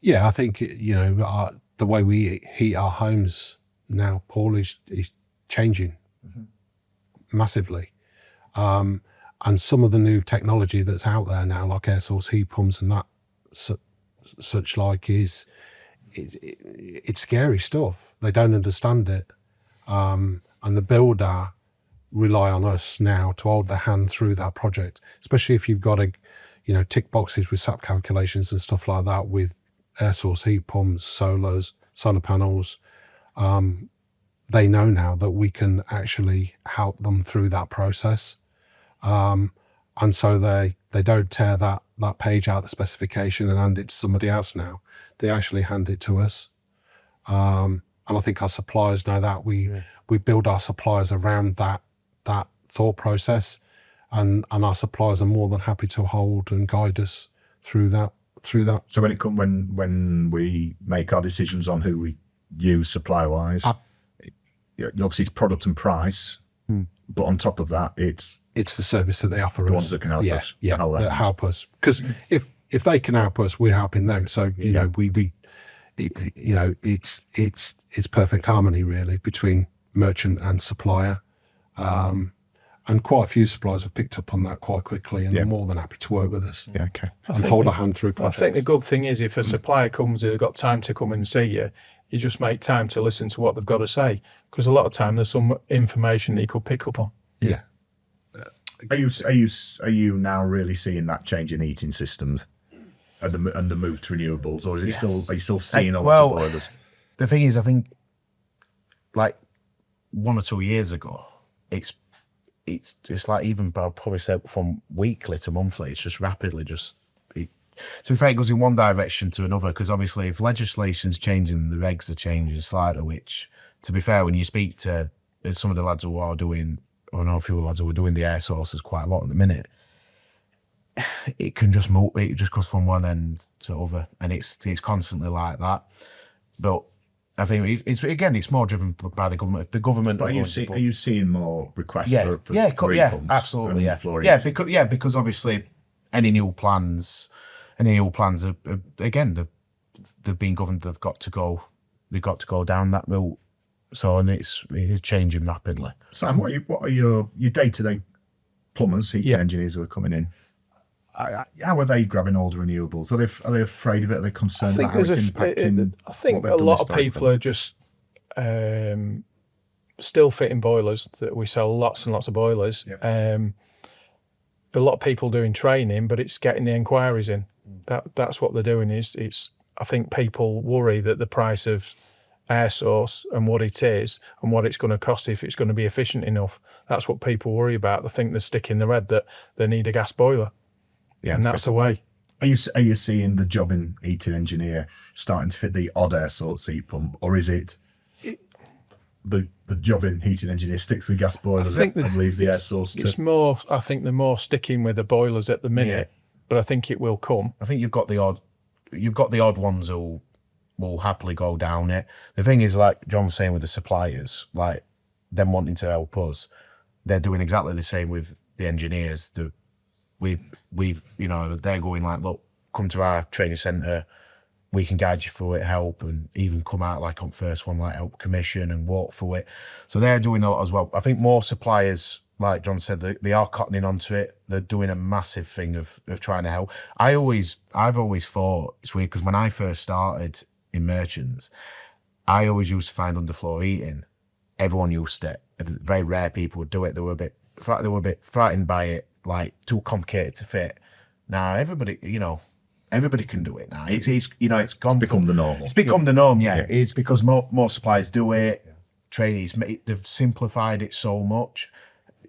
Yeah, I think, the way we heat our homes now, Paul, is changing massively. And some of the new technology that's out there now, like air source heat pumps and that such like, it's scary stuff. They don't understand it. And the builder rely on us now to hold their hand through that project, especially if you've got to, tick boxes with SAP calculations and stuff like that with air source heat pumps, solar panels. They know now that we can actually help them through that process. And so they don't tear that page out, the specification, and hand it to somebody else now. They actually hand it to us. And I think our suppliers know that. We build our suppliers around that thought process, and our suppliers are more than happy to hold and guide us through that. So when we make our decisions on who we use supply wise, obviously it's product and price, but on top of that, it's the service that they offer us. The ones that can help us. Yeah, that help us. Because if they can help us, we're helping them. So it's perfect harmony really between merchant and supplier. And quite a few suppliers have picked up on that quite quickly and are more than happy to work with us. Yeah, okay. And hold a hand through projects. I think the good thing is if a supplier comes who's got time to come and see you, you just make time to listen to what they've got to say. Because a lot of time there's some information that you could pick up on. Yeah. Are you now really seeing that change in heating systems and the move to renewables, or is it are you still seeing a lot of boilers? The thing is, I think like 1 or 2 years ago, it's like, even I'll probably say from weekly to monthly, it's just rapidly to be fair, it goes in one direction to another, because obviously if legislation's changing, the regs are changing slightly, which, to be fair, when you speak to some of the lads who are doing, or know a few lads who are doing the air sources quite a lot at the minute, it can just move, it just goes from one end to other, and it's constantly like that. But I think it's more driven by the government. If the government, But are you seeing more requests for heat pumps absolutely, and floor yeah, because obviously any new plans are, again, they've been governed. They've got to go down that route. So, and it is changing rapidly. Sam, what are your day-to-day plumbers, heating engineers who are coming in? How are they grabbing all the renewables? Are they afraid of it? Are they concerned about how it's impacting? I think a lot of people are just still fitting boilers. That we sell lots and lots of boilers. Yeah. A lot of people doing training, but it's getting the inquiries in. That's what they're doing. I think people worry that the price of air source and what it is and what it's going to cost if it's going to be efficient enough. That's what people worry about. They think they're sticking their head that they need a gas boiler. Yeah, and that's the way. Are you seeing the job in heating engineer starting to fit the odd air source heat pump, or is it the job in heating engineer sticks with gas boilers and leaves the air source to? It's more. I think they're more sticking with the boilers at the minute, but I think it will come. I think you've got the odd ones who will happily go down it. The thing is, like John was saying with the suppliers, like them wanting to help us, they're doing exactly the same with the engineers. We've they're going like, look, come to our training centre, we can guide you through it, help, and even come out like on first one, like help commission and walk through it. So they're doing a lot as well. I think more suppliers, like John said, they are cottoning onto it. They're doing a massive thing of trying to help. I've always thought it's weird, because when I first started in merchants, I always used to find underfloor heating. Everyone used it. Very rare people would do it. They were a bit frightened by it, like too complicated to fit. Now everybody can do it now. It's become the norm. It's become the norm. Yeah. It's because more suppliers do it. Trainees, they've simplified it so much.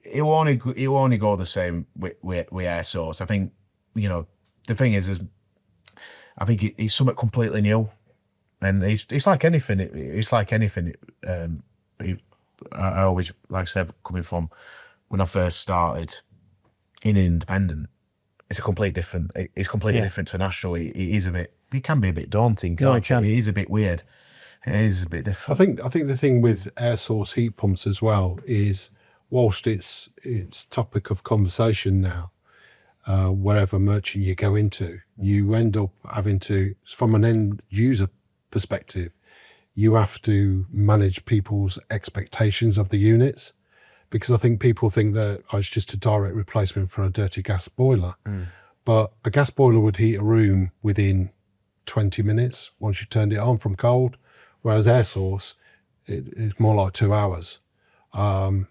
It will only go the same with air source. I think the thing is I think it's something completely new, and it's like anything. It's like anything. I always, like I said, coming from when I first started in independent, it's completely different. It's completely different to national. It can be a bit daunting. It is a bit weird. It is a bit different. I think the thing with air source heat pumps as well is, whilst it's topic of conversation now, wherever merchant you go into, you end up having to, from an end user perspective, you have to manage people's expectations of the units, because I think people think that it's just a direct replacement for a dirty gas boiler. But a gas boiler would heat a room within 20 minutes once you turned it on from cold, whereas air source, it's more like 2 hours. And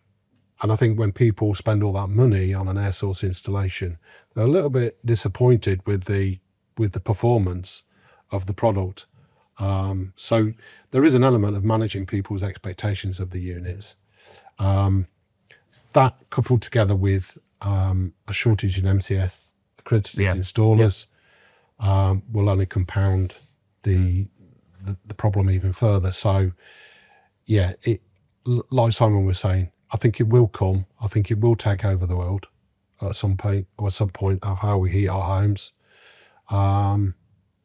I think when people spend all that money on an air source installation, they're a little bit disappointed with the performance of the product. So there is an element of managing people's expectations of the units. That coupled together with a shortage in MCS accredited installers will only compound the problem even further. So yeah, like Simon was saying, I think it will come. I think it will take over the world at some point of how we heat our homes.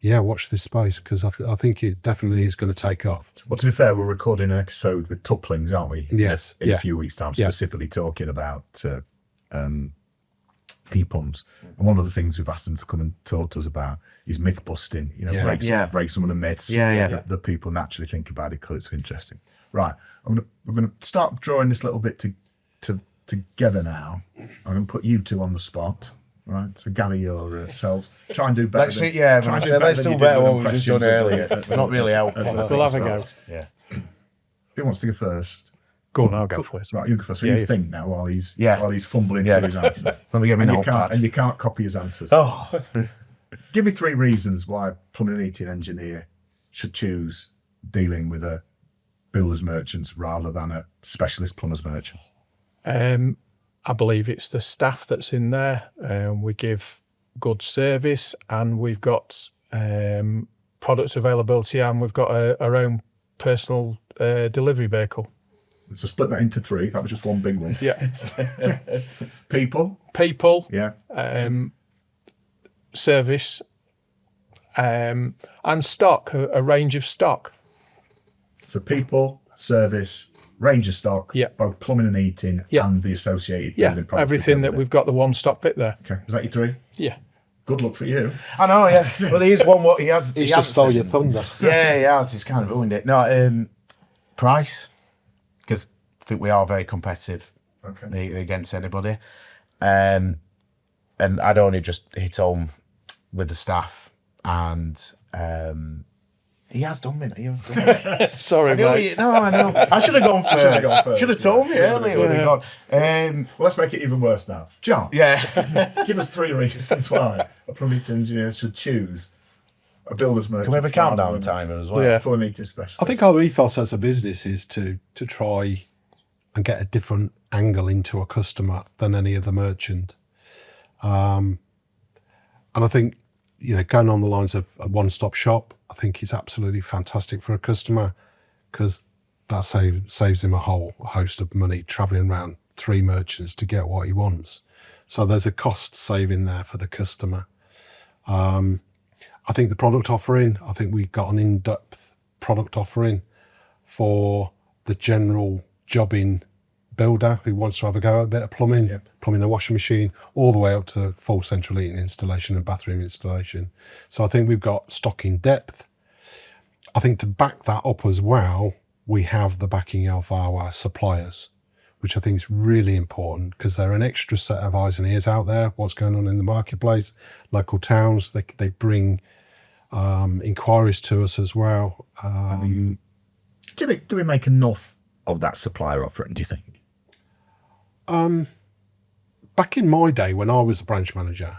Watch this space, because I think it definitely is going to take off. Well, to be fair, we're recording an episode with Tuplings, aren't we? Yes. In a few weeks' time, specifically talking about heat pumps. And one of the things we've asked them to come and talk to us about is myth busting. Break some of the myths that people naturally think about it, because it's interesting. Right, we're going to start drawing this little bit together now. I'm going to put you two on the spot. Right, so gather yourselves. Try and do better. Let's do better what we've just done earlier. We're not really helping. We'll have a go. Yeah. Who wants to go first? Go on, I'll go first. Right, you go first. So you think now while he's fumbling through his answers. Let me get my notepad. And you can't copy his answers. Oh. Give me 3 reasons why a plumbing and heating engineer should choose dealing with a builder's merchant rather than a specialist plumber's merchant. I believe it's the staff that's in there. We give good service, and we've got products availability, and we've got our own personal delivery vehicle. So split that into 3. That was just one big one. Yeah. People. Yeah. Service. And stock, a range of stock. So people, service, range of stock, both plumbing and heating, and the associated building products. Everything that we've got the one-stop bit there. Okay, is that your 3? Yeah. Good luck for you. I know, yeah. Well, here's one what he has. He's just stole your thunder. Yeah, he has. He's kind of ruined it. No, price, because I think we are very competitive against anybody. And I'd only just hit home with the staff, and he has done me. Sorry, mate. No, I know. I should have gone first. Should have told me earlier. Well, let's make it even worse now. John, give us 3 reasons why a plumbing engineer should choose a builder's merchant. Can we have a countdown timer as well? Yeah. For an heating specialist. I think our ethos as a business is to try and get a different angle into a customer than any other merchant. And I think, going on the lines of a one-stop shop, I think it's absolutely fantastic for a customer, because that saves him a whole host of money travelling around 3 merchants to get what he wants. So there's a cost saving there for the customer. I think the product offering, I think we've got an in-depth product offering for the general jobbing builder who wants to have a go at a bit of plumbing, plumbing a washing machine, all the way up to full central heating installation and bathroom installation. So I think we've got stock in depth. I think to back that up as well, we have the backing of our suppliers, which I think is really important, because they're an extra set of eyes and ears out there, what's going on in the marketplace. Local towns, they bring inquiries to us as well. Do we make enough of that supplier offering, do you think? Back in my day when I was a branch manager,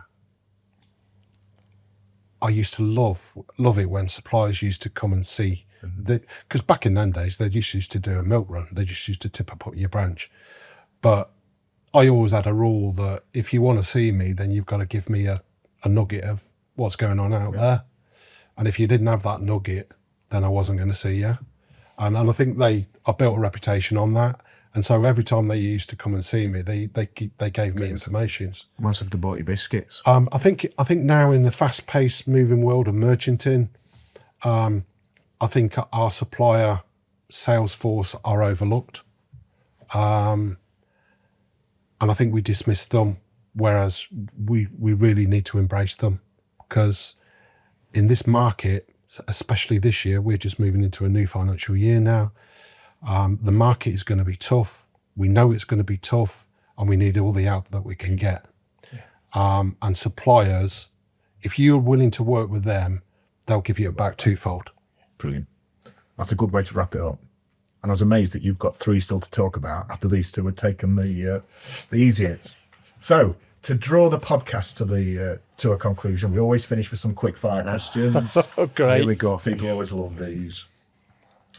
I used to love it when suppliers used to come and see, because back in them days they just used to do a milk run, they just used to tip up your branch. But I always had a rule that if you want to see me, then you've got to give me a nugget of what's going on out there. And if you didn't have that nugget, then I wasn't going to see you. And I think I built a reputation on that. And so every time they used to come and see me, they gave me information. Must have to bought you biscuits. I think now in the fast-paced moving world of merchanting, I I think our supplier sales force are overlooked. And I think we dismiss them, whereas we really need to embrace them, because in this market, especially this year, we're just moving into a new financial year now. The market is going to be tough. We know it's going to be tough, and we need all the help that we can get. And suppliers, if you're willing to work with them, they'll give you it back twofold. Brilliant. That's a good way to wrap it up. And I was amazed that you've got 3 still to talk about after these 2 had taken the easy hits. So, to draw the podcast to a conclusion, we always finish with some quick fire questions. Oh, great. Here we go. People always love these.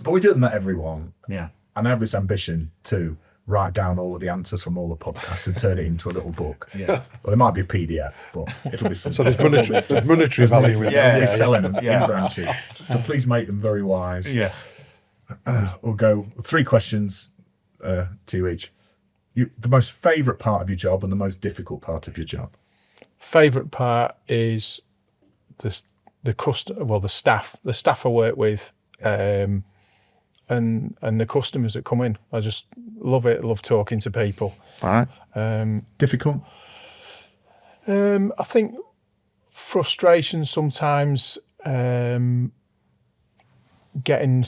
But we do them at everyone. Yeah. And I have this ambition to write down all of the answers from all the podcasts and turn it into a little book. Yeah. Well, it might be a PDF, but it'll be something. So there's monetary value with Yeah. that. We're selling them Yeah. in branches. So please make them very wise. Yeah. We'll go 3 questions to you each. The most favourite part of your job and the most difficult part of your job? Favourite part is the staff I work with, and the customers that come in. I just love it. I love talking to people. All right. Difficult? I think frustration sometimes, getting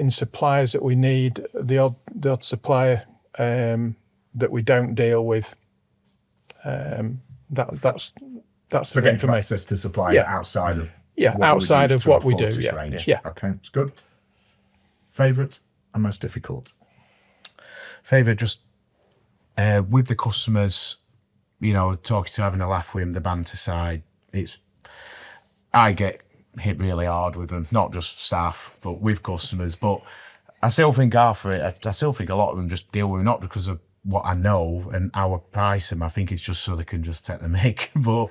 suppliers that we need, the odd supplier that we don't deal with. That's the So thing getting for to me. access to suppliers Yeah. outside of Outside reduce of to what a we do. 40-ish Yeah, range. yeah. Okay, it's good. Favourite and most difficult? Favourite, just with the customers, talking to, having a laugh with them, the banter side. I get hit really hard with them, not just staff, but with customers. But I still think I still think a lot of them just deal with me, not because of what I know and our price them. I think it's just so they can just take the mick. But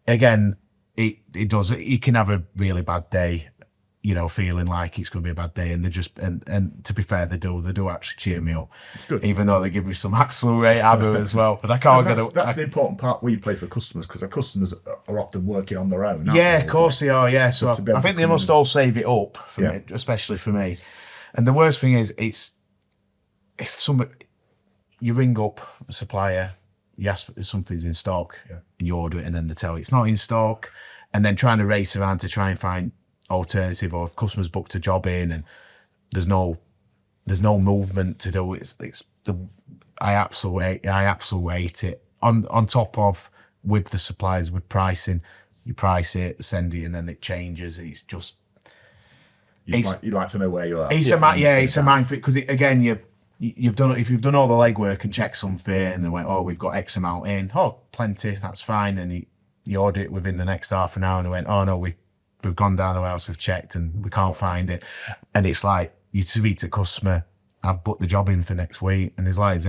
again, it does. You can have a really bad day, feeling like it's going to be a bad day, and they just and to be fair, they do actually cheer me up. It's good. Even though they give me some absolute rate as well. But I can't That's the important part we play for customers, because our customers are often working on their own. aren't Yeah, they? of course they are. Yeah, so to be able I to think they come must in- all save it up for Yeah. me, especially for me. And the worst thing is, if you ring up a supplier, you ask if something's in stock, and you order it, and then they tell you it's not in stock, and then trying to race around to try and find alternative, or if customers booked a job in and there's no movement to do it. I absolutely hate it. On top of with the suppliers, with pricing, you price it, send it, and then it changes. It's just You like to know where you are. it's a mindfuck, because again you've done all the legwork and checked something and went, oh, we've got X amount in, oh, plenty, that's fine, and you order it within the next half an hour and they went, oh no, we've gone down the house, we've checked and we can't find it. And it's like, you speak to a customer, I've booked the job in for next week, and it's like, it's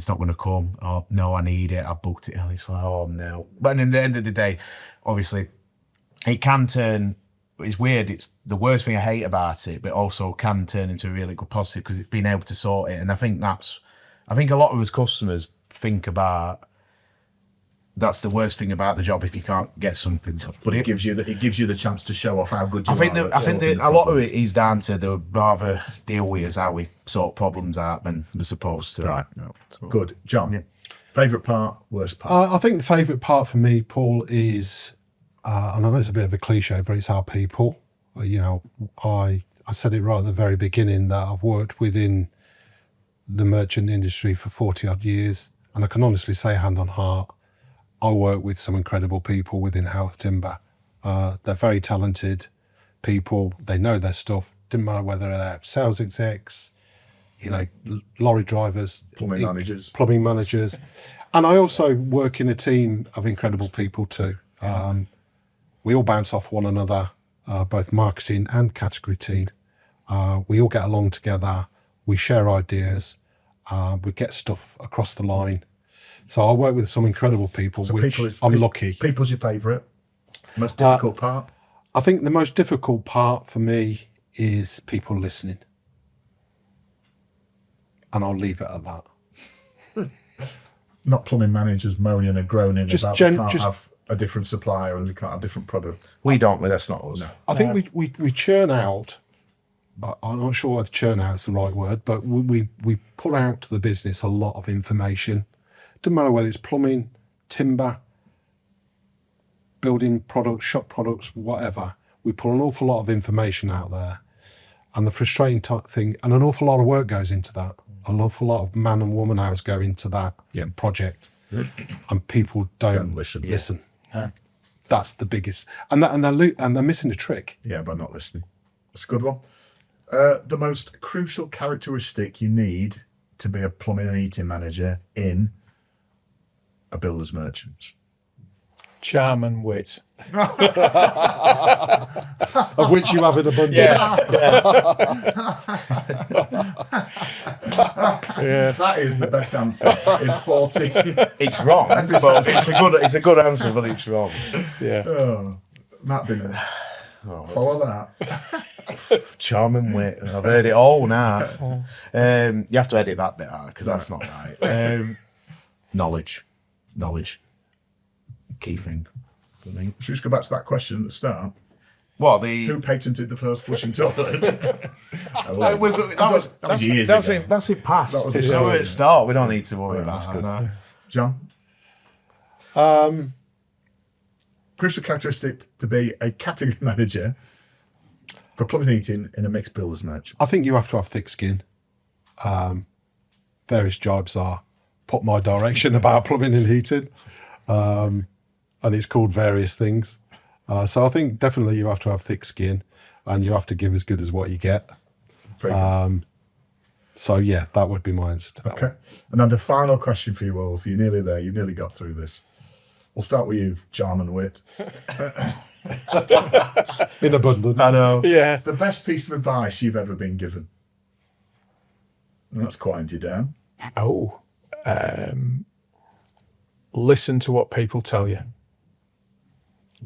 not going to come. Oh no, I need it, I booked it. And it's like, oh no. But at the end of the day, obviously it can turn, it's weird, it's the worst thing I hate about it, but also can turn into a really good positive, because it's been able to sort it. And I think a lot of us customers think about, that's the worst thing about the job, if you can't get something. But it gives you the chance to show off how good you I think are. I think a lot of it is down to they'd rather deal with us how we sort problems out than as opposed to Right. Good. John, favourite part, worst part? I think the favourite part for me, Paul, is, and I know it's a bit of a cliche, but it's our people. I said it right at the very beginning that I've worked within the merchant industry for 40 odd years, and I can honestly say, hand on heart, I work with some incredible people within Howarth Timber. They're very talented people. They know their stuff. Didn't matter whether they're sales execs, lorry drivers, Plumbing managers. And I also work in a team of incredible people too. We all bounce off one another, both marketing and category team. We all get along together. We share ideas. We get stuff across the line. So I work with some incredible people, I'm lucky. People's your favourite? Most difficult part? I think the most difficult part for me is people listening. And I'll leave it at that. Not plumbing managers moaning and groaning Just about gen- they can't just- have a different supplier and we can't have a different product. We don't. That's not us. I think we churn out. I'm not sure if churn out is the right word, but we put out to the business a lot of information. Doesn't matter whether it's plumbing, timber, building products, shop products, whatever. We put an awful lot of information out there, and the frustrating thing, and an awful lot of work goes into that. An awful lot of man and woman hours go into that project, and people don't listen. Yeah. That's the biggest, and they're missing the trick. Yeah, by not listening. That's a good one. The most crucial characteristic you need to be a plumbing and heating manager in a builder's merchant. Charm and wit. Of which you have an abundance. Yeah. That is the best answer in 40. It's wrong, but it's a good answer, but it's wrong. Yeah. Oh, Matt Bingham. Follow that. Charming wit. I've heard it all now. You have to edit that bit out because that's not right. Knowledge. Key thing for me. Should we just go back to that question at the start? What Who patented the first flushing toilet? That was years that's ago. it. That's it. Past. That was It's the over start. at start. We don't need to worry That's about good. that. John? Crucial characteristic to be a category manager for plumbing and heating in a mixed builders merchant. I think you have to have thick skin. Various jibes are put my direction about plumbing and heating, and it's called various things. So I think definitely you have to have thick skin, and you have to give as good as what you get. Very good. So yeah, that would be my answer to that. Okay. And then the final question for you all. So you're nearly there. You've nearly got through this. We'll start with you, Charm and Wit. In abundance. I know. Yeah. The best piece of advice you've ever been given. And that's quieted you down. Oh. Listen to what people tell you.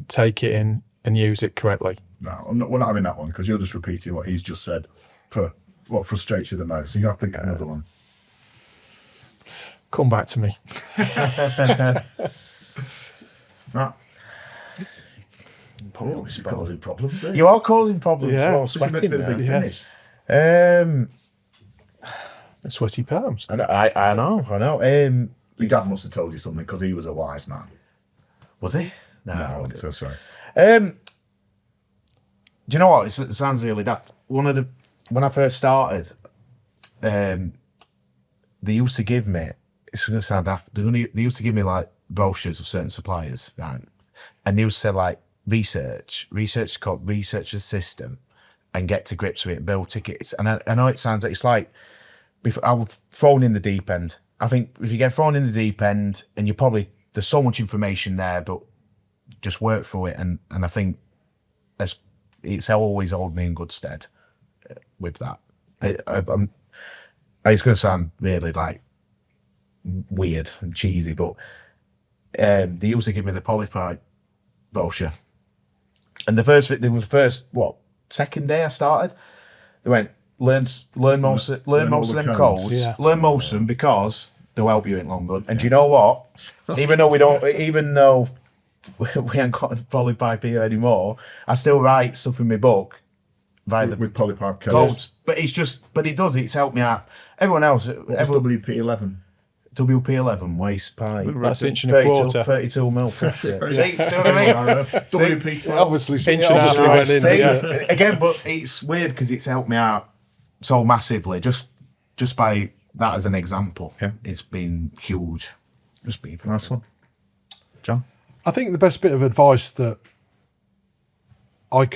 Take it in and use it correctly. No, we're not having that one because you're just repeating what he's just said for what frustrates you the most. So you have to think of another one. Come back to me. Matt? You're causing problems there. You are causing problems. Yeah. Well, This is meant to be the sweating big there. finish. Sweaty palms. I know. Your dad must have told you something because he was a wise man. Was he? No, I don't think so, sorry. Do you know what? It sounds really daft. When I first started, they used to give me. It's going to sound daft. They used to give me like brochures of certain suppliers, right? And they used to say like research called research the system, and get to grips with it, build tickets. And I know it sounds like it's like I was thrown in the deep end. I think if you get thrown in the deep end, and there's so much information there, but just work through it, and I think it's always held me in good stead with that. It's going to sound really like weird and cheesy, but they used to give me the polypipe brochure, and second day I started, they went learn most of them codes, Yeah. learn most of them because they'll help you in long run. And do you know what? even though we ain't got a polypipe here anymore, I still write stuff in my book With polypipe codes. But it's helped me out. Everyone else, WP11. WP11 waste pipe. That's inch and a quarter. 32 mil. That's it. See what I mean? WP12. Obviously, Inch and a half right in. See, Yeah. again, but it's weird because it's helped me out so massively. Just by that as an example, it's been huge. Just been Nice one. John? I think the best bit of advice that I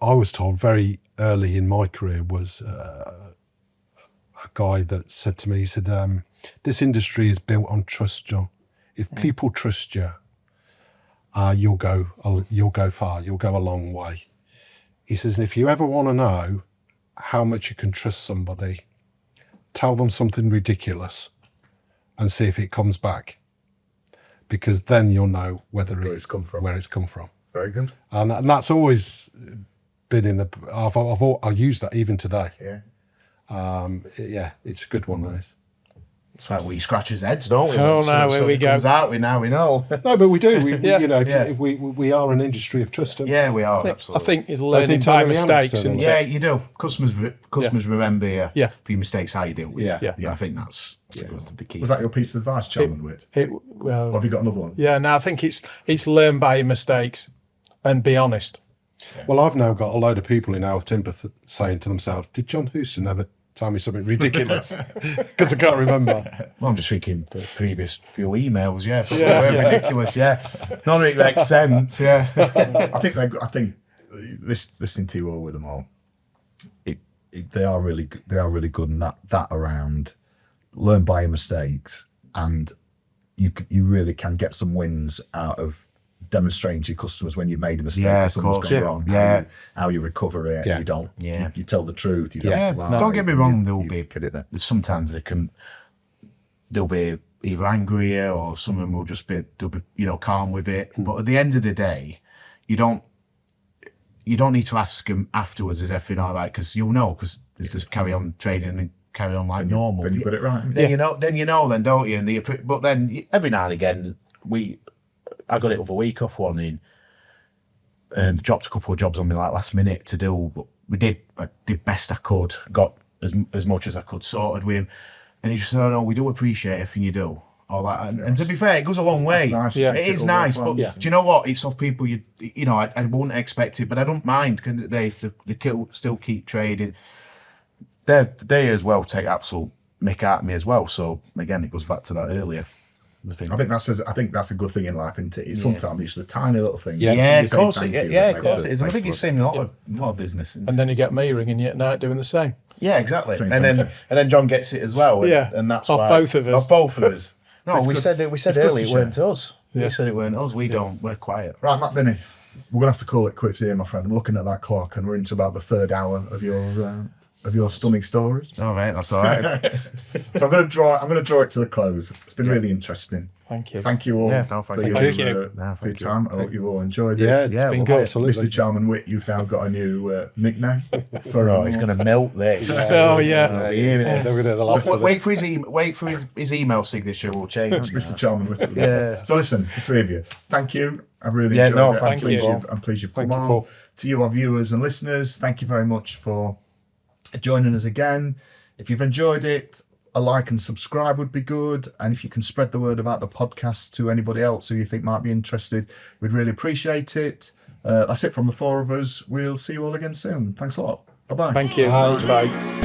was told very early in my career was a guy that said to me, he said, this industry is built on trust, John. If people trust you, you'll go far, you'll go a long way. He says, and if you ever want to know how much you can trust somebody, tell them something ridiculous and see if it comes back. Because then you'll know where it's come from. Very good. And that's always been I've used that even today. Yeah. Yeah, it's a good one, that is. It's like we scratch his heads, don't we? Oh, no, here we it go. comes out, we know. No, but we do. Yeah. You know, Yeah. we are an industry of trust. aren't we? Yeah, we are. I absolutely. think it's learning both by Alex mistakes. done, Isn't Yeah, it? you do. Customers remember you Yeah. for your mistakes, how you deal with it. Yeah. Yeah. I think that's the big key. Was that your piece of advice, Chairman Witt? Or Well, have you got another one? yeah, no, I think it's learn by your mistakes and be honest. Well, I've now got a load of people in Howarth Timber saying to themselves, "Did John Houston ever tell me something ridiculous?" Because I can't remember. Well, I'm just thinking the previous few emails, ridiculous, none of it makes sense, I think this listening to you all with them all, they are really good in that around learn by your mistakes, and you really can get some wins out of demonstrating to your customers when you've made a mistake Yeah, or of something's course. gone Yeah. wrong, Yeah. how you recover it. Yeah. You don't. Yeah. You tell the truth. You Yeah, don't lie. don't get me wrong. There'll You be get it there. sometimes they'll be either angry or some of them will just be calm with it. But at the end of the day, you don't need to ask them afterwards, is everything all right? Because you'll know, because they just carry on trading and carry on like normal. Then you got it right. Then you know, don't you? But then every now and again, I got it over a week off one in, and dropped a couple of jobs on me like last minute to do. But I did best I could, got as much as I could sorted with him, and he just said, "No, we do appreciate everything you do." All that, and to be fair, it goes a long way. Nice. Yeah. It is It'll nice, work well. but do you know what? It's of people I wouldn't expect it, but I don't mind because they still keep trading. They as well take absolute mick out of me as well. So again, it goes back to that earlier. I think that's a good thing in life, isn't it? Sometimes it's the tiny little thing. Yeah, You of say course, thank you of that course makes it is. And I think makes it's seen a lot of business. And then you get me ringing you at night doing the same. Yeah, exactly. Same And then John gets it as well. And, Yeah, and that's off why both of us. Off both of us. No, It's we good. said It's good earlier to it weren't share. us. Yeah. We said it weren't us. We're quiet. Right, Matt Binney, we're gonna have to call it quits here, my friend. I'm looking at that clock, and we're into about the third hour of your stunning stories. All right, that's all right. So I'm gonna draw it to the close. It's been really interesting. Thank you. Thank you all Yeah, no, for thank your, you. for your time. I hope you've all enjoyed it. Yeah, Yeah, it's well, been Mr. absolutely. Chairman Witt, you've now got a new nickname. Oh, he's going to melt this. Oh, yeah. Then we're gonna do the last of it. Wait for his email signature will change. Mr. Chairman Witt. Yeah. So listen, the three of you, thank you. I've really Yeah, enjoyed no, it. thank you. I'm pleased you've Thank come you, on. Paul. To you, our viewers and listeners, thank you very much for joining us again. If you've enjoyed it, a like and subscribe would be good. And if you can spread the word about the podcast to anybody else who you think might be interested, we'd really appreciate it. That's it from the four of us. We'll see you all again soon. Thanks a lot. Bye-bye. Thank you. Bye. Bye.